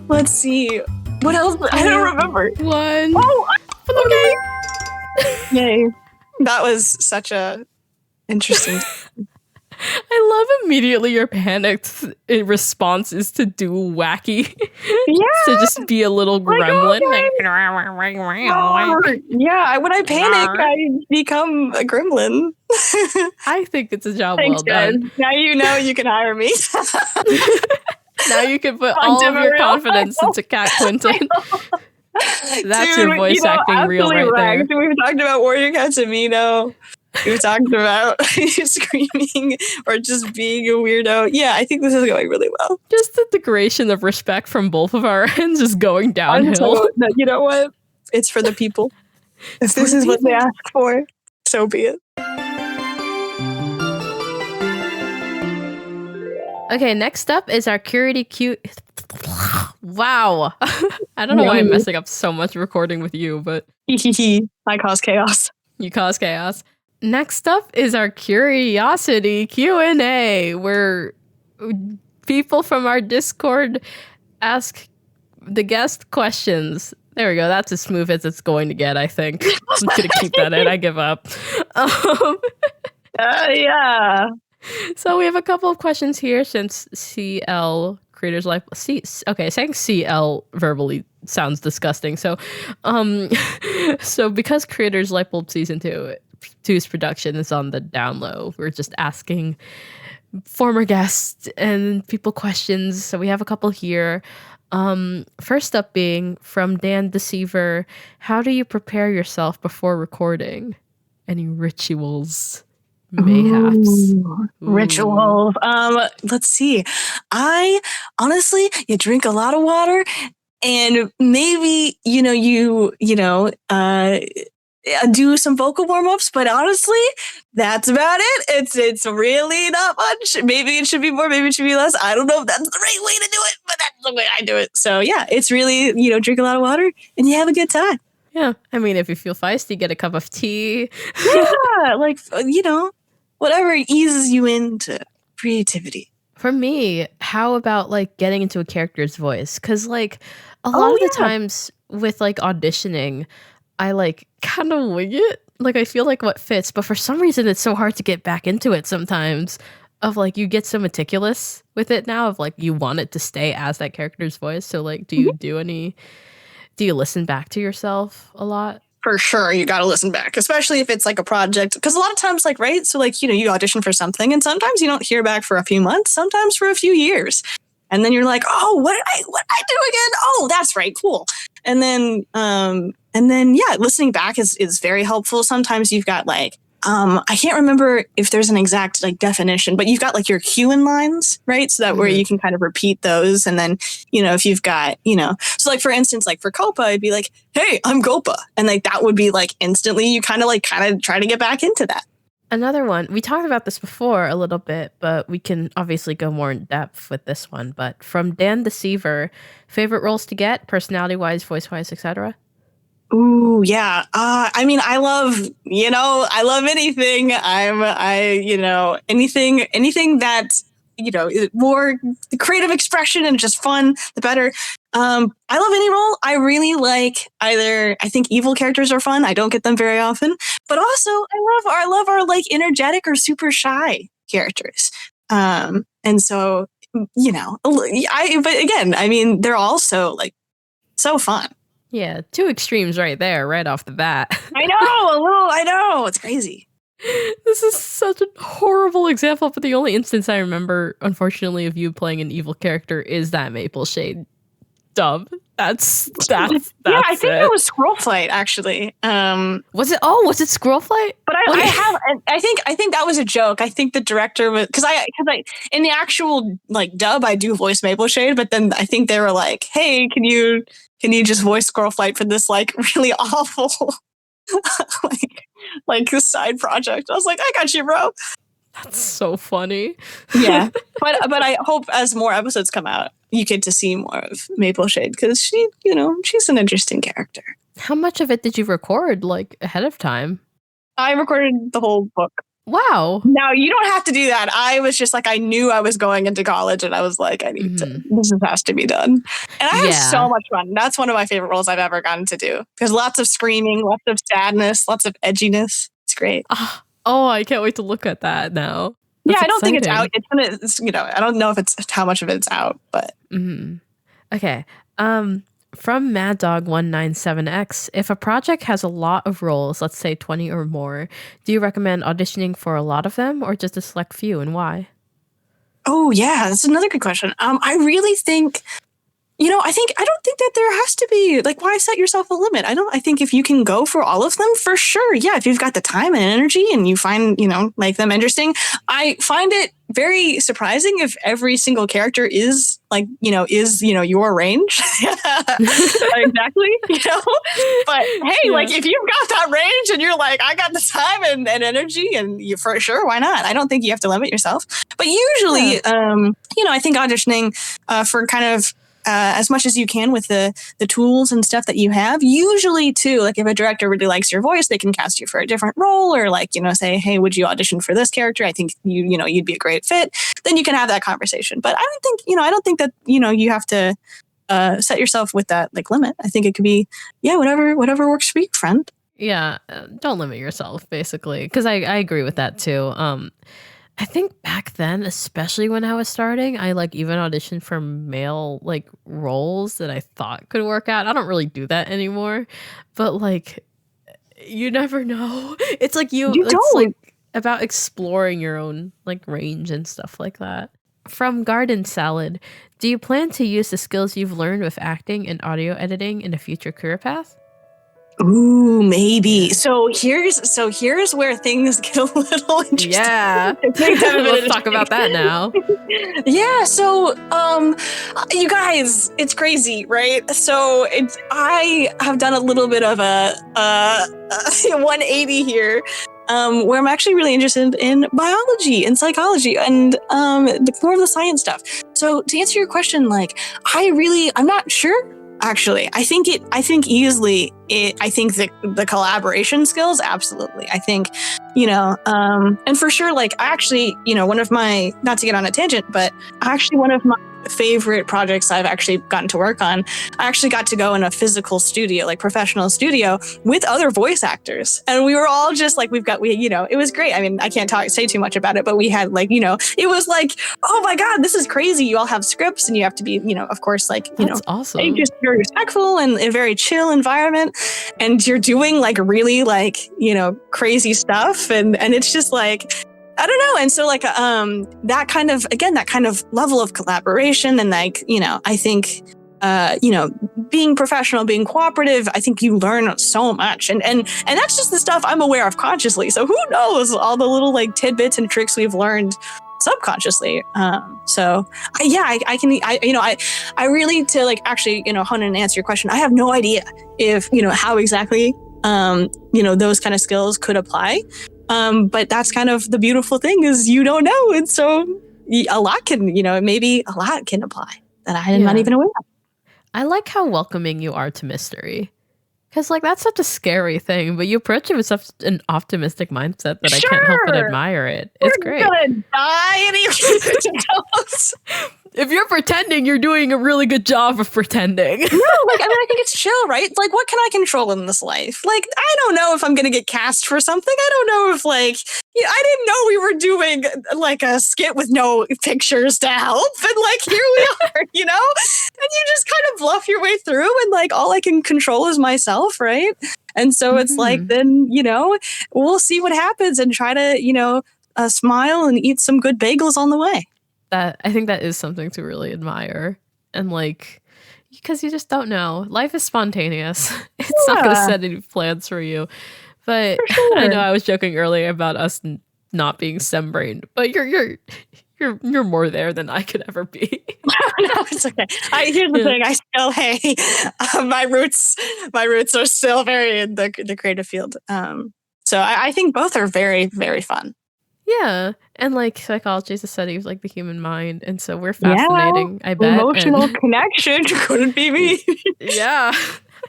Let's see. What else? I don't remember. One. Oh, okay. Yay. That was such a interesting. I love immediately your panicked response is to do wacky. Yeah. To just be a little gremlin. Yeah, when I panic, I become a gremlin. I think it's a job Thanks, well done. guys. Now you know you can hire me. Now you can put On all of your Demeril. confidence into Cat Quinton. That's Dude, your voice acting reel absolutely right there. We've talked about Warrior Catamino. We've talked about screaming or just being a weirdo. Yeah, I think this is going really well. Just the degradation of respect from both of our ends is going downhill. So, you know what? It's for the people. If this is what they ask for, so be it. Okay, next up is our Curity Q. Wow. I don't know why I'm messing up so much recording with you, but I cause chaos. you cause chaos. Next up is our Curiosity Q&A, where people from our Discord ask the guest questions. There we go. That's as smooth as it's going to get, I think. I'm going to keep that in. I give up. Yeah. So we have a couple of questions here since CL Creators Life. Okay, saying CL verbally sounds disgusting. So, so because Creators Lightbulb Season 2's production is on the down low, we're just asking former guests and people questions. So we have a couple here. First up being from Dan Deceiver. How do you prepare yourself before recording? Any rituals? Mayhaps. Ooh, rituals. Let's see. I honestly, you drink a lot of water, and maybe do some vocal warm-ups, but honestly, that's about it. It's really not much. Maybe it should be more, maybe it should be less. I don't know if that's the right way to do it, but that's the way I do it. So yeah, it's really, drink a lot of water and you have a good time. Yeah, I mean, if you feel feisty, get a cup of tea. Yeah, whatever eases you into creativity. For me, how about getting into a character's voice? Because a lot of the times with auditioning, I kind of wing it. I feel what fits, but for some reason it's so hard to get back into it sometimes. Of you get so meticulous with it now. Of you want it to stay as that character's voice. So do you do you listen back to yourself a lot? For sure, you got to listen back, especially if it's a project. Because a lot of times, right? So you audition for something, and sometimes you don't hear back for a few months, sometimes for a few years, and then you're like, oh, what did I do again? Oh, that's right, cool. And then listening back is very helpful. Sometimes you've got I can't remember if there's an exact definition, but you've got your cue-in lines, right? So that where you can kind of repeat those. And then, if you've got, so for instance, for Copa, I'd be like, hey, I'm Copa. And that would be instantly you kind of try to get back into that. Another one, we talked about this before a little bit, but we can obviously go more in depth with this one. But from Dan Deceiver, favorite roles to get, personality-wise, voice-wise, etc.? Ooh, yeah. I mean, I love anything. Anything that, is more creative expression and just fun, the better. I love any role. I really I think evil characters are fun. I don't get them very often, but also I love our energetic or super shy characters. And so, but again, I mean, they're also so fun. Yeah, two extremes right there, right off the bat. I know. It's crazy. This is such a horrible example, but the only instance I remember, unfortunately, of you playing an evil character is that Maple Shade dub. That's Yeah, I think it. that was Squirrel Flight actually. Was it? Oh, was it Squirrel Flight? But I think that was a joke. I think the director was because I in the actual like dub I do voice Maple Shade, but then I think they were like, hey, can you just voice Squirrel Flight for this like really awful like this side project? I was like, I got you, bro. That's so funny. Yeah, but I hope as more episodes come out, you get to see more of Maple Shade because she's an interesting character. How much of it did you record like ahead of time? I recorded the whole book. Wow. Now you don't have to do that. I was just like, I knew I was going into college and I was like, I need to, this has to be done. And I had so much fun. That's one of my favorite roles I've ever gotten to do. There's lots of screaming, lots of sadness, lots of edginess. It's great. Oh, I can't wait to look at that now. That's I don't think it's out. It's I don't know if it's how much of it's out, but. Okay. From Mad Dog 197X, if a project has a lot of roles, let's say 20 or more, do you recommend auditioning for a lot of them or just a select few, and why? Oh yeah, that's another good question. I really think, I don't think that there has to be like, why set yourself a limit? I think if you can go for all of them, for sure. Yeah, if you've got the time and energy and you find, like them interesting. I find it very surprising if every single character is like, your range. Exactly. But hey, like if you've got that range and you're like, I got the time and energy and you for sure, why not? I don't think you have to limit yourself. But usually, I think auditioning for kind of as much as you can with the tools and stuff that you have. Usually too, like if a director really likes your voice, they can cast you for a different role or like, say, hey, would you audition for this character? I think you'd be a great fit. Then you can have that conversation. But I don't think that, you have to set yourself with that like limit. I think it could be, whatever works for you, friend. Yeah. Don't limit yourself basically. Because I agree with that too. I think back then, especially when I was starting, I like even auditioned for male like roles that I thought could work out. I don't really do that anymore, but like you never know. It's like it's like about exploring your own like range and stuff like that. From Garden Salad, do you plan to use the skills you've learned with acting and audio editing in a future career path? Ooh, maybe. So here's where things get a little interesting. Yeah. Let's talk about that now. Yeah, so you guys, it's crazy, right? So I have done a little bit of a 180 here. Where I'm actually really interested in biology and psychology and more of the science stuff. So to answer your question, like I'm not sure. Actually, I think easily. I think the collaboration skills, absolutely. I think, and for sure, like I actually, one of my, not to get on a tangent, but actually one of my favorite projects I've actually gotten to work on, I actually got to go in a physical studio, like professional studio with other voice actors. And we were all just like, it was great. I mean, I can't say too much about it, but we had like, it was like, oh my God, this is crazy. You all have scripts and you have to be, of course, like, That's awesome. just very respectful and a very chill environment. And you're doing like really like, crazy stuff. And it's just like, I don't know. And so like, that kind of level of collaboration and like, I think, being professional, being cooperative, I think you learn so much. And that's just the stuff I'm aware of consciously. So who knows all the little like tidbits and tricks we've learned subconsciously. I really, to like actually, hone in and answer your question, I have no idea if, how exactly, those kind of skills could apply. But that's kind of the beautiful thing is you don't know. And so a lot can, maybe a lot can apply that I'm not even aware of. I like how welcoming you are to mystery. Because like that's such a scary thing, but you approach it with such an optimistic mindset that I can't help but admire it. It's great. We're gonna die and if you're pretending, you're doing a really good job of pretending. No, I think it's chill, right? Like, what can I control in this life? Like, I don't know if I'm gonna get cast for something. I don't know if like, I didn't know we were doing like a skit with no pictures to help, and like here we are, and you just kind of bluff your way through, and like all I can control is myself, right? And so it's like, then we'll see what happens and try to smile and eat some good bagels on the way. I think that is something to really admire. And like, because you just don't know. Life is spontaneous. It's not going to set any plans for you. But I know I was joking earlier about us not being STEM-brained, but you're more there than I could ever be. No, it's okay. Here's the thing. My roots are still very in the creative field. So I think both are very, very fun. Yeah, and like psychology is a study of like the human mind, and so we're fascinating. I bet emotional connection couldn't be me. Yeah.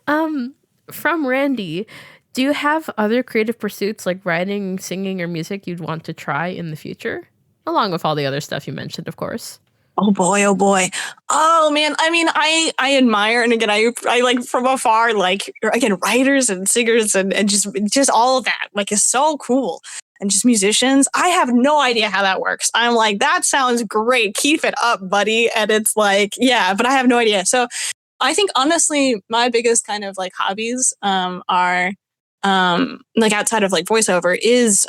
From Randy, do you have other creative pursuits like writing, singing, or music you'd want to try in the future, along with all the other stuff you mentioned, of course? Oh boy, oh boy. Oh man, I mean, I admire, and again, I like from afar, like again, writers and singers and just all of that, like is so cool. And just musicians. I have no idea how that works. I'm like, that sounds great. Keep it up, buddy. And it's like, yeah, but I have no idea. So I think honestly, my biggest kind of like hobbies are like outside of like voiceover is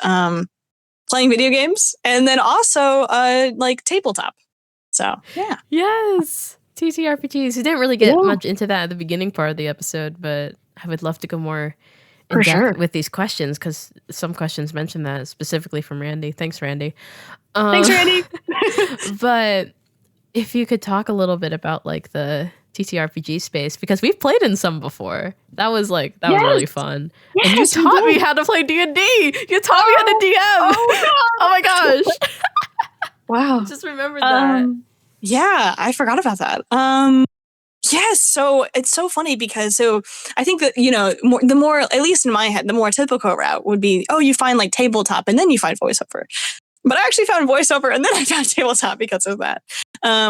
playing video games, and then also like tabletop. So yeah. Yes. TTRPGs. We didn't really get much into that at the beginning part of the episode, but I would love to go more in depth with these questions, because some questions mention that specifically from Randy. Thanks, Randy. Thanks, Randy. But if you could talk a little bit about like the TTRPG space, because we've played in some before. That was really fun. Yes, and you taught me how to play D&D. You taught me how to DM. Oh my gosh. Wow. Just remembered that. Yeah, I forgot about that. Yes, so it's so funny because I think that, the more, at least in my head, the more typical route would be, you find like tabletop and then you find voiceover. But I actually found voiceover and then I found tabletop because of that,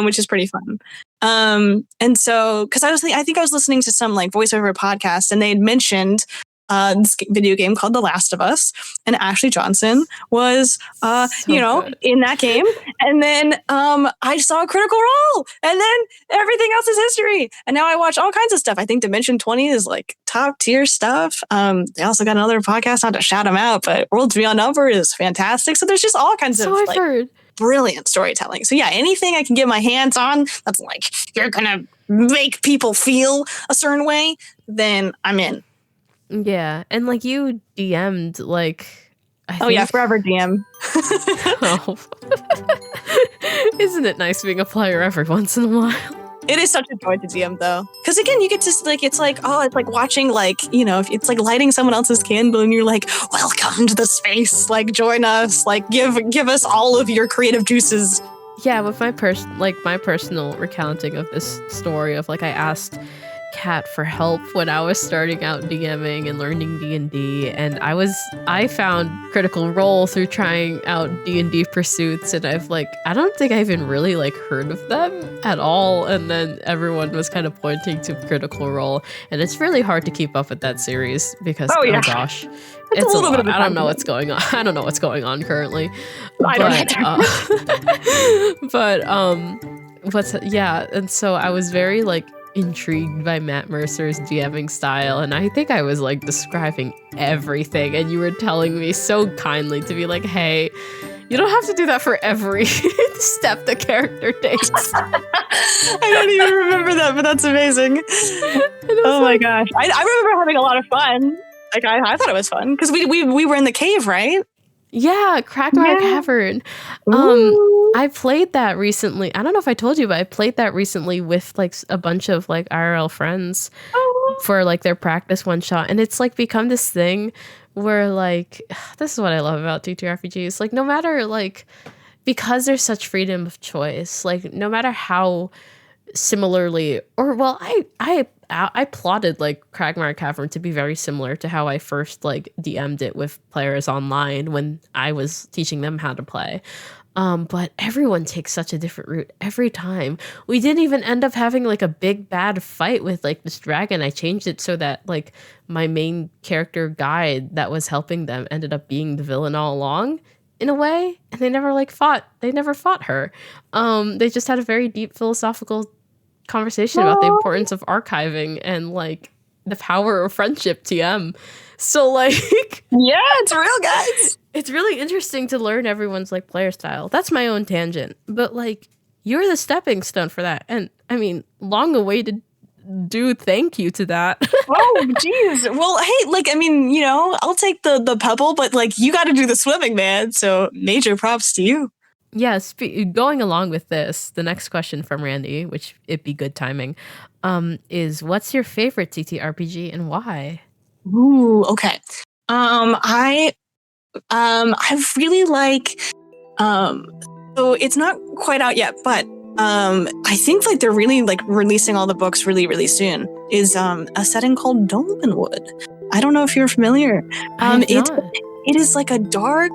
which is pretty fun. And so, because I think I was listening to some like voiceover podcast and they had mentioned this video game called The Last of Us, and Ashley Johnson was in that game, and then I saw Critical Role, and then everything else is history, and now I watch all kinds of stuff. I think Dimension 20 is like top tier stuff. They also got another podcast, not to shout them out, but Worlds Beyond Number is fantastic. So there's just all kinds of brilliant storytelling. So yeah, anything I can get my hands on that's like you're gonna make people feel a certain way, then I'm in. Yeah, and like you DM'd like forever DM. Isn't it nice being a player every once in a while? It is such a joy to DM though, because again, you get to like it's like watching it's like lighting someone else's candle, and you're like, welcome to the space, like join us, like give us all of your creative juices. Yeah, with my personal recounting of this story of like I asked Kat for help when I was starting out DMing and learning D&D, and I found Critical Role through trying out D&D pursuits, and I don't think I even really like heard of them at all, and then everyone was kind of pointing to Critical Role, and it's really hard to keep up with that series because oh gosh, it's a lot. I don't know what's going on. I don't know what's going on currently. I don't either. And so I was very like intrigued by Matt Mercer's DMing style, and I think I was like describing everything, and you were telling me so kindly to be like, hey, you don't have to do that for every step the character takes. I don't even remember that, but that's amazing. Oh my gosh. I remember having a lot of fun. Like I thought it was fun because we were in the cave, right? Yeah, Crackmar Cavern. I played that recently. I don't know if I told you, but I played that recently with like a bunch of like IRL friends for like their practice one shot, and it's like become this thing where like this is what I love about TTRPGs. Like no matter like because there's such freedom of choice, like no matter how similarly I plotted like Cragmire Cavern to be very similar to how I first like DM'd it with players online when I was teaching them how to play. But everyone takes such a different route every time. We didn't even end up having like a big bad fight with like this dragon. I changed it so that like my main character guide that was helping them ended up being the villain all along in a way. And they never fought her. They just had a very deep philosophical conversation about the importance of archiving and like the power of friendship TM. So like yeah, it's real, guys. It's really interesting to learn everyone's like player style. That's my own tangent, but like you're the stepping stone for that. And I mean, long awaited do thank you to that. Oh, geez. Well, hey, like, I mean, I'll take the pebble, but like, you got to do the swimming, man. So major props to you. Yeah, going along with this, the next question from Randy, which it'd be good timing, is what's your favorite TTRPG and why? Ooh, okay. I really like, so it's not quite out yet, but I think like they're really like releasing all the books really, really soon. Is a setting called Dolmenwood. I don't know if you're familiar. It is like a dark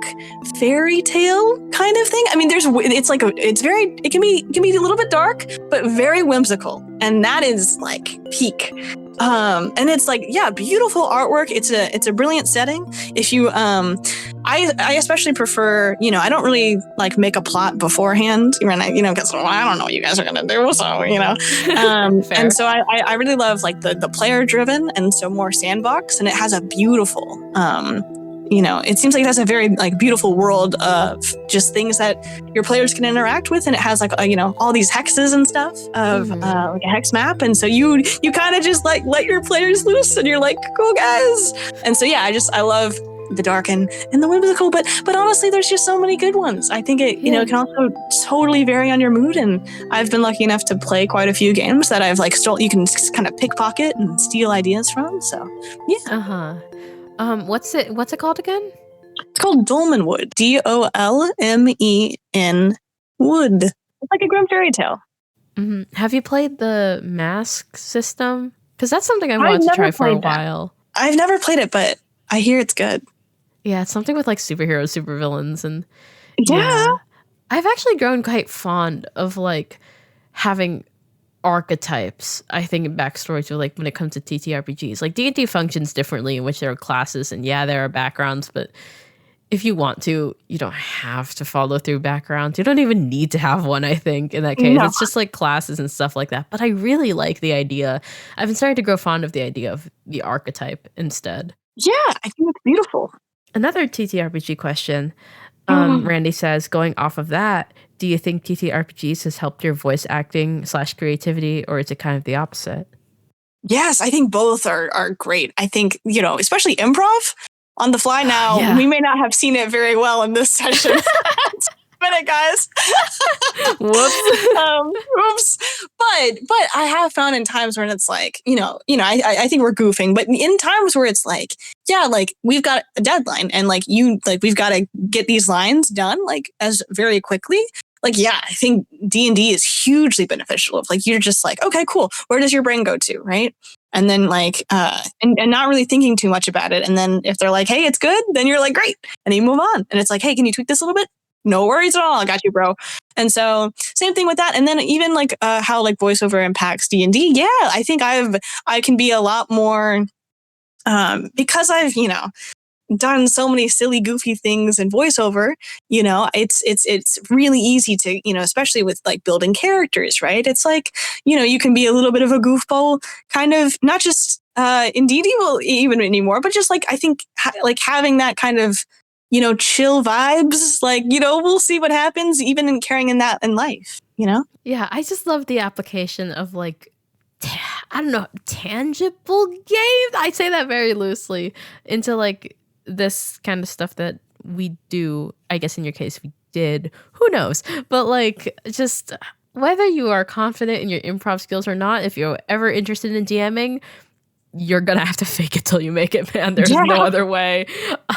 fairy tale kind of thing. I mean, it can be a little bit dark, but very whimsical, and that is like peak. And it's like, yeah, beautiful artwork. It's a brilliant setting. If you I especially prefer, I don't really like make a plot beforehand, because I don't know what you guys are gonna do, so and so I really love like the player driven, and so more sandbox, and it has a beautiful it seems like it has a very like beautiful world of just things that your players can interact with, and it has like all these hexes and stuff of like a hex map, and so you kind of just like let your players loose, and you're like, cool guys. And so yeah, I love the dark and the whimsical, but honestly, there's just so many good ones. I think it it can also totally vary on your mood, and I've been lucky enough to play quite a few games that I've like you can kind of pickpocket and steal ideas from. So yeah. What's it called again? It's called Dolmenwood. Dolmen Wood. It's like a grim fairy tale. Mm-hmm. Have you played the mask system? Because that's something I wanted to try for a while. I've never played it, but I hear it's good. Yeah, it's something with like superheroes, supervillains, and yeah. I've actually grown quite fond of like having archetypes, I think, in backstory to like when it comes to TTRPGs. Like D&D functions differently, in which there are classes and there are backgrounds, but if you want to, you don't have to follow through backgrounds. You don't even need to have one, I think, in that case. No. It's just like classes and stuff like that. But I really like the idea. I've been starting to grow fond of the idea of the archetype instead. Yeah, I think it's beautiful. Another TTRPG question. Randy says, going off of that, do you think TTRPGs has helped your voice acting / creativity, or is it kind of the opposite? Yes, I think both are great. I think, especially improv on the fly now, we may not have seen it very well in this session. Minute, guys. Whoops. But I have found in times when it's like, I think we're goofing, but in times where it's like, like we've got a deadline, and like we've got to get these lines done like as very quickly. Like, I think D&D is hugely beneficial. Of like, you're just like, okay, cool. Where does your brain go to, right? And then like, and not really thinking too much about it. And then if they're like, hey, it's good, then you're like, great, and you move on. And it's like, hey, can you tweak this a little bit? No worries at all. I got you, bro. And so same thing with that. And then even like how like voiceover impacts D&D. Yeah, I think I can be a lot more because I've, done so many silly, goofy things in voiceover, it's really easy to, especially with like building characters, right? It's like, you can be a little bit of a goofball, kind of, not just in D&D even anymore, but just like, I think like having that kind of, chill vibes, like, we'll see what happens even in carrying in that in life, Yeah, I just love the application of like, I don't know, tangible games. I say that very loosely, into like this kind of stuff that we do. I guess in your case we did, who knows, but like just whether you are confident in your improv skills or not, if you're ever interested in DMing, you're gonna have to fake it till you make it, man. There's no other way.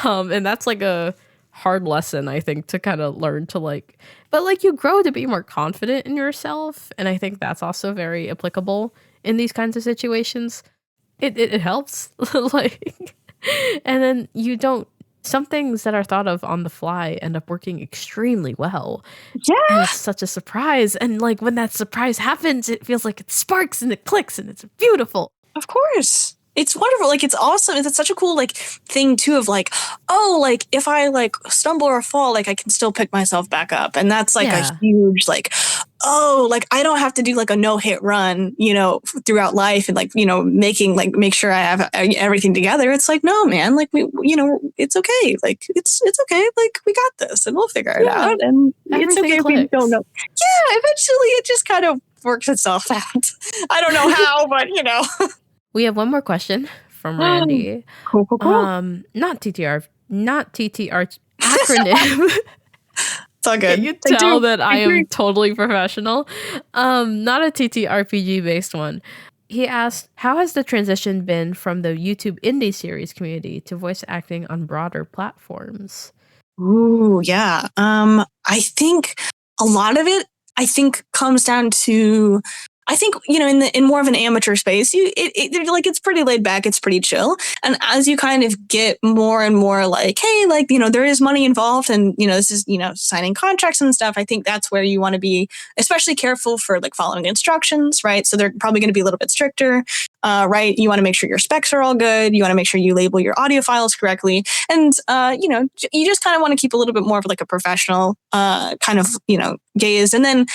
And that's like a hard lesson, I think, to kind of learn to like, but like you grow to be more confident in yourself, and I think that's also very applicable in these kinds of situations. It helps. Like, and then some things that are thought of on the fly end up working extremely well. Yeah. And it's such a surprise. And like when that surprise happens, it feels like it sparks and it clicks and it's beautiful. Of course. It's wonderful. Like, it's awesome. It's such a cool, like, thing, too, of, like, oh, like, if I, like, stumble or fall, like, I can still pick myself back up. And that's, like, a huge, like, oh, like, I don't have to do, like, a no-hit run, throughout life and, like, make sure I have everything together. It's like, no, man, like, we, it's okay. Like, it's okay. Like, we got this and we'll figure it out. And it's okay if we don't know. Yeah, eventually it just kind of works itself out. I don't know how, but We have one more question from Randy. Cool. Not TTR acronym. It's all good. Can you tell that I am totally professional? Not a TTRPG based one. He asked, how has the transition been from the YouTube indie series community to voice acting on broader platforms? Ooh, yeah. I think a lot of it, comes down to, in more of an amateur space, it's pretty laid back, it's pretty chill. And as you kind of get more and more like, hey, there is money involved, and this is signing contracts and stuff. I think that's where you want to be especially careful for like following instructions, right? So they're probably going to be a little bit stricter, right? You want to make sure your specs are all good. You want to make sure you label your audio files correctly, and you just kind of want to keep a little bit more of like a professional kind of gaze. And then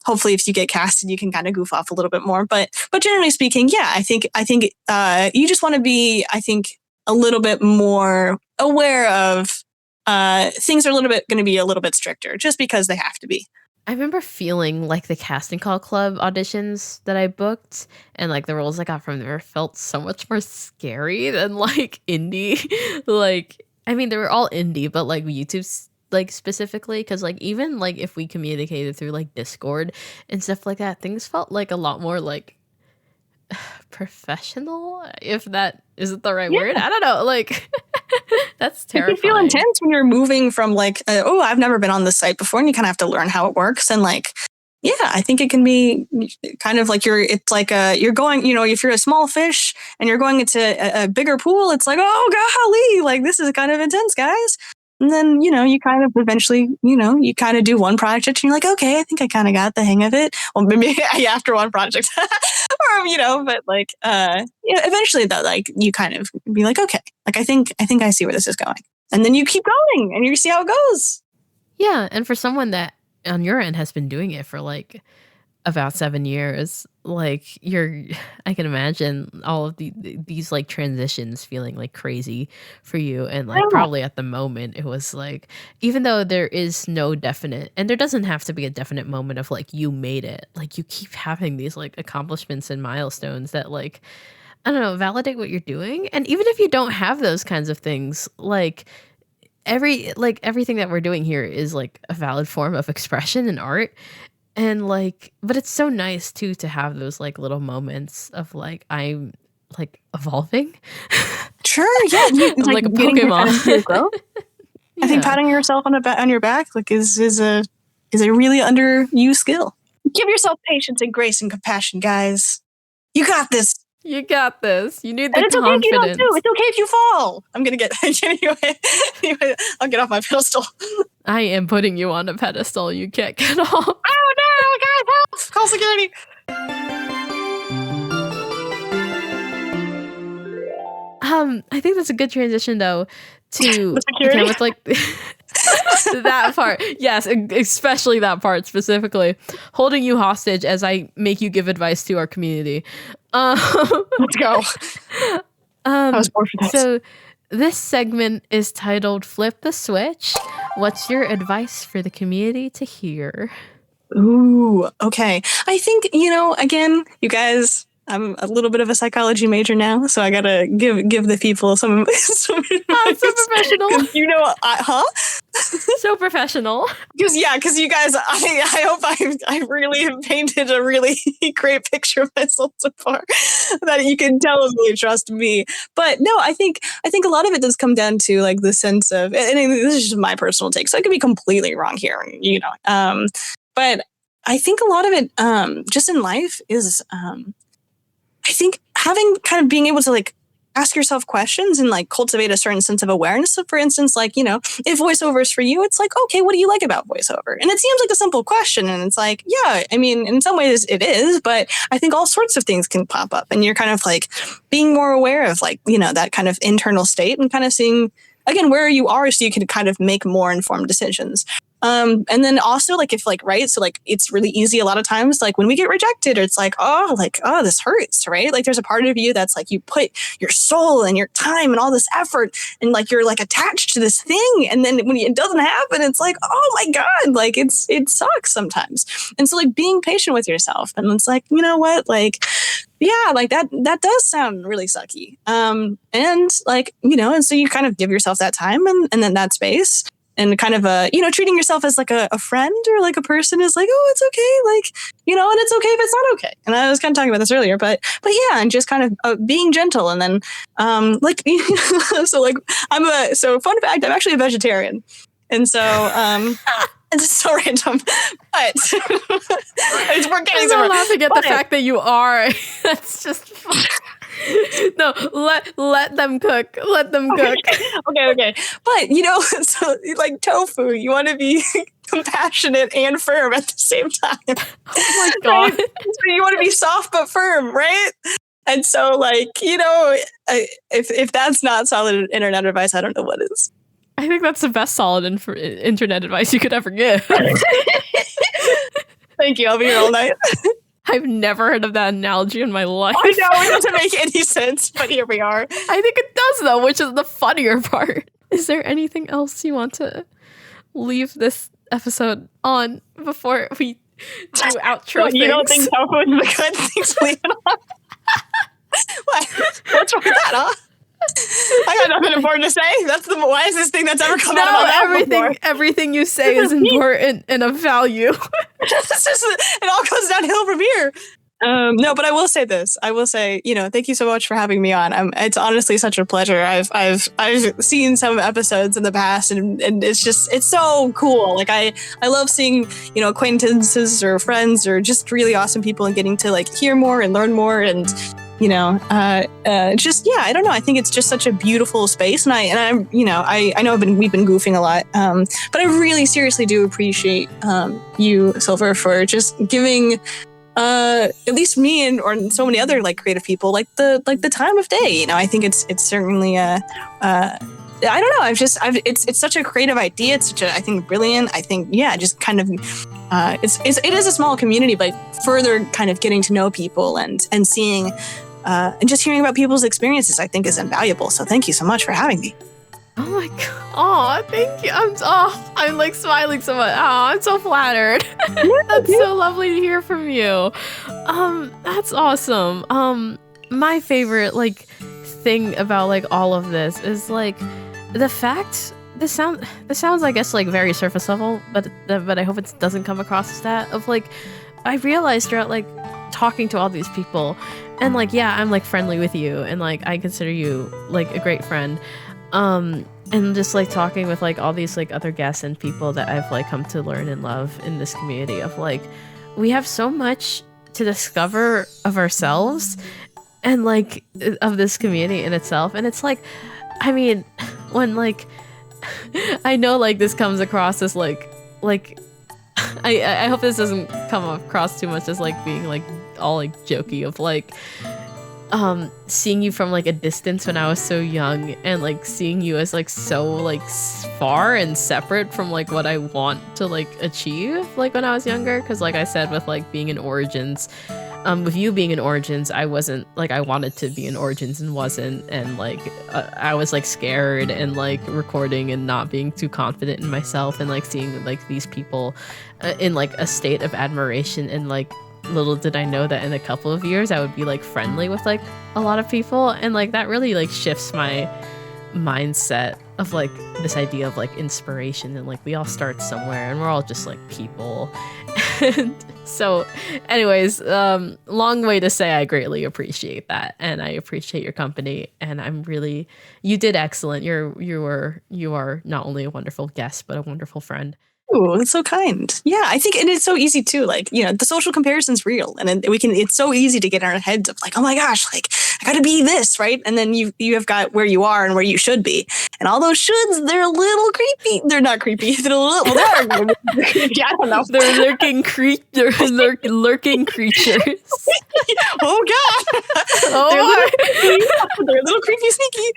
hopefully if you get casted, you can kind of goof off a little bit more. But generally speaking, yeah, I think you just want to be, a little bit more aware of things are going to be a little bit stricter just because they have to be. I remember feeling like the casting call club auditions that I booked and like the roles I got from there felt so much more scary than like indie. They were all indie, but like YouTube's like specifically, because like even like if we communicated through like Discord and stuff like that, things felt like a lot more like professional, if that isn't the right word. I don't know, like that's terrifying. You feel intense when you're moving from like I've never been on this site before, and you kind of have to learn how it works. And like I think it can be kind of like you're going, if you're a small fish and you're going into a bigger pool, it's like, oh golly, like this is kind of intense, guys. And then, you kind of eventually, you kind of do one project and you're like, okay, I think I kind of got the hang of it. Well, maybe after one project or, but like, eventually though, like you kind of be like, okay, like I think I see where this is going. And then you keep going and you see how it goes. Yeah. And for someone that on your end has been doing it for like about 7 years, like I can imagine all of these like transitions feeling like crazy for you. And like probably at the moment it was like, even though there is no definite, and there doesn't have to be a definite moment of like you made it, like you keep having these like accomplishments and milestones that like, I don't know, validate what you're doing. And even if you don't have those kinds of things, like everything that we're doing here is like a valid form of expression and art. And like, but it's so nice too to have those like little moments of like I'm like evolving. Sure, yeah, like a Pokemon. Yeah. I think patting yourself on your back like is a really underused skill. Give yourself patience and grace and compassion, guys. You got this. You got this. You need the confidence. Okay if you don't do. It's okay if you fall. I'm gonna get anyway. I'll get off my pedestal. I am putting you on a pedestal. You can't get off. Oh no, guys, help! Call security. I think that's a good transition though to again, with like that part. Yes, especially that part specifically. Holding you hostage as I make you give advice to our community. Let's go. I was born for this. So this segment is titled Flip the Switch. What's your advice for the community to hear? Ooh, okay. I think, again, you guys, I'm a little bit of a psychology major now, so I gotta give the people some advice. So professional. So professional. Because you guys, I hope I really have painted a really great picture of myself so far that you can totally trust me. But no, I think a lot of it does come down to like the sense of, and this is just my personal take, so I could be completely wrong here, but I think a lot of it, just in life is, I think having kind of being able to like ask yourself questions and like cultivate a certain sense of awareness. So for instance, like, if voiceover is for you, it's like, okay, what do you like about voiceover? And it seems like a simple question. And it's like, yeah, I mean, in some ways it is, but I think all sorts of things can pop up and you're kind of like being more aware of like, that kind of internal state and kind of seeing, again, where you are so you can kind of make more informed decisions. And then also like if like, right. So like it's really easy a lot of times, like when we get rejected, it's like, oh, this hurts, right? Like there's a part of you that's like you put your soul and your time and all this effort and like you're like attached to this thing. And then when it doesn't happen, it's like, oh my God, like it sucks sometimes. And so like being patient with yourself and it's like, you know what, like, yeah, like that does sound really sucky. And like, you know, and so you kind of give yourself that time and then that space. And kind of treating yourself as like a friend or like a person is like, oh, it's okay. Like, you know, and it's okay if it's not okay. And I was kind of talking about this earlier, but yeah, and just kind of being gentle. And then like, so like so fun fact, I'm actually a vegetarian. And so, it's so random, but we're getting I'm laughing at the fact that you are. That's just fun. No, let them cook. Let them cook. Okay. But you know, so like tofu, you want to be compassionate and firm at the same time. Oh my God. Right? So you want to be soft but firm, right? And so, like, you know, if that's not solid internet advice, I don't know what is. I think that's the best solid internet advice you could ever give. Thank you. I'll be here all night. I've never heard of that analogy in my life. I know, it doesn't make any sense, but here we are. I think it does, though, which is the funnier part. Is there anything else you want to leave this episode on before we do outro things? You don't think tofu is the good things to leave it on? What's wrong with that, huh? I got nothing important to say. That's the wisest thing that's ever come out of my mouth before. Everything you say is important and of value. It all goes downhill from here. No, but I will say this. I will say, you know, thank you so much for having me on. It's honestly such a pleasure. I've seen some episodes in the past, and it's so cool. Like I love seeing, you know, acquaintances or friends or just really awesome people and getting to like hear more and learn more and. You know, just yeah, I don't know. I think it's just such a beautiful space, and I'm, you know, I know we've been goofing a lot, but I really seriously do appreciate you, Silver, for just giving at least me and or so many other like creative people like the time of day. You know, I think it's certainly I don't know. It's such a creative idea. It's such a, I think, brilliant. I think, yeah, just kind of, it is a small community, but further kind of getting to know people and seeing, and just hearing about people's experiences, I think is invaluable. So thank you so much for having me. Oh my God. Oh, thank you. I'm like smiling so much. Oh, I'm so flattered. That's so lovely to hear from you. That's awesome. My favorite like thing about like all of this is like the fact this sounds I guess like very surface level, but I hope it doesn't come across as that of like I realized throughout like talking to all these people and like yeah, I'm like friendly with you and like I consider you like a great friend. And just like talking with like all these like other guests and people that I've like come to learn and love in this community of like we have so much to discover of ourselves and like of this community in itself. And it's like, I mean, when like I know like this comes across as like I hope this doesn't come across too much as like being like all like jokey of like seeing you from like a distance when I was so young and like seeing you as like so like far and separate from like what I want to like achieve like when I was younger, because like I said with like being in Origins, with you being in Origins, I wasn't like I wanted to be in Origins and wasn't, and like I was like scared and like recording and not being too confident in myself and like seeing like these people in like a state of admiration, and like little did I know that in a couple of years I would be like friendly with like a lot of people, and like that really like shifts my mindset of like this idea of like inspiration, and like we all start somewhere and we're all just like people. And so anyways, long way to say I greatly appreciate that, and I appreciate your company, and I'm really, you did excellent. You are not only a wonderful guest but a wonderful friend. Oh, that's so kind. Yeah, I think, and it's so easy too. Like, you know, the social comparison's real, and it's so easy to get in our heads of like, oh my gosh, like I got to be this, right? And then you have got where you are and where you should be, and all those shoulds, they're a little creepy. They're not creepy. They're a little. Well, yeah, I don't know. They're lurking creatures. Oh God! Oh, they're a little creepy, sneaky.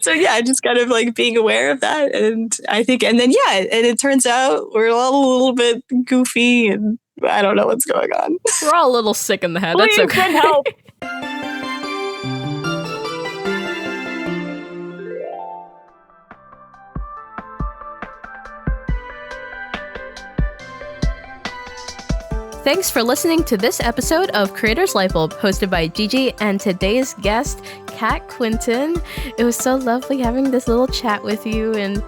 So yeah, just kind of like being aware of that. And I think, and then yeah, and it turns out we're all a little bit goofy and I don't know what's going on. We're all a little sick in the head. Please, That's okay. send help. Thanks for listening to this episode of Creators Lightbulb, hosted by Gigi and today's guest, Kat Quinton. It was so lovely having this little chat with you, and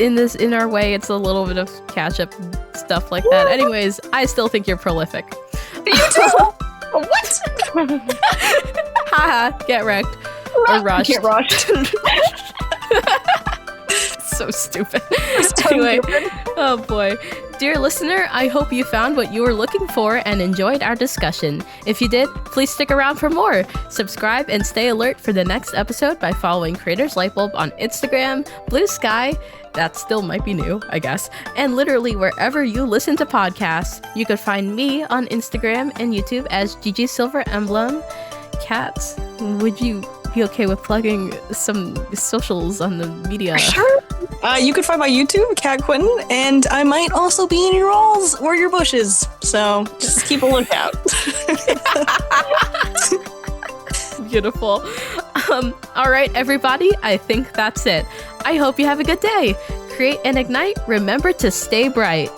in our way, it's a little bit of catch up stuff like that. Anyways, I still think you're prolific. You too. What? Haha, get wrecked or rushed. Get rushed. So stupid. Anyway, oh boy. Dear listener, I hope you found what you were looking for and enjoyed our discussion. If you did, please stick around for more. Subscribe and stay alert for the next episode by following Creators Lightbulb on Instagram, Blue Sky, that still might be new, I guess, and literally wherever you listen to podcasts. You could find me on Instagram and YouTube as Gigi Silver Emblem. Kat, would you be okay with plugging some socials on the media? Sure. You can find my YouTube, Kat Quinton, and I might also be in your walls or your bushes. So just keep a lookout. Beautiful. All right, everybody, I think that's it. I hope you have a good day. Create and ignite. Remember to stay bright.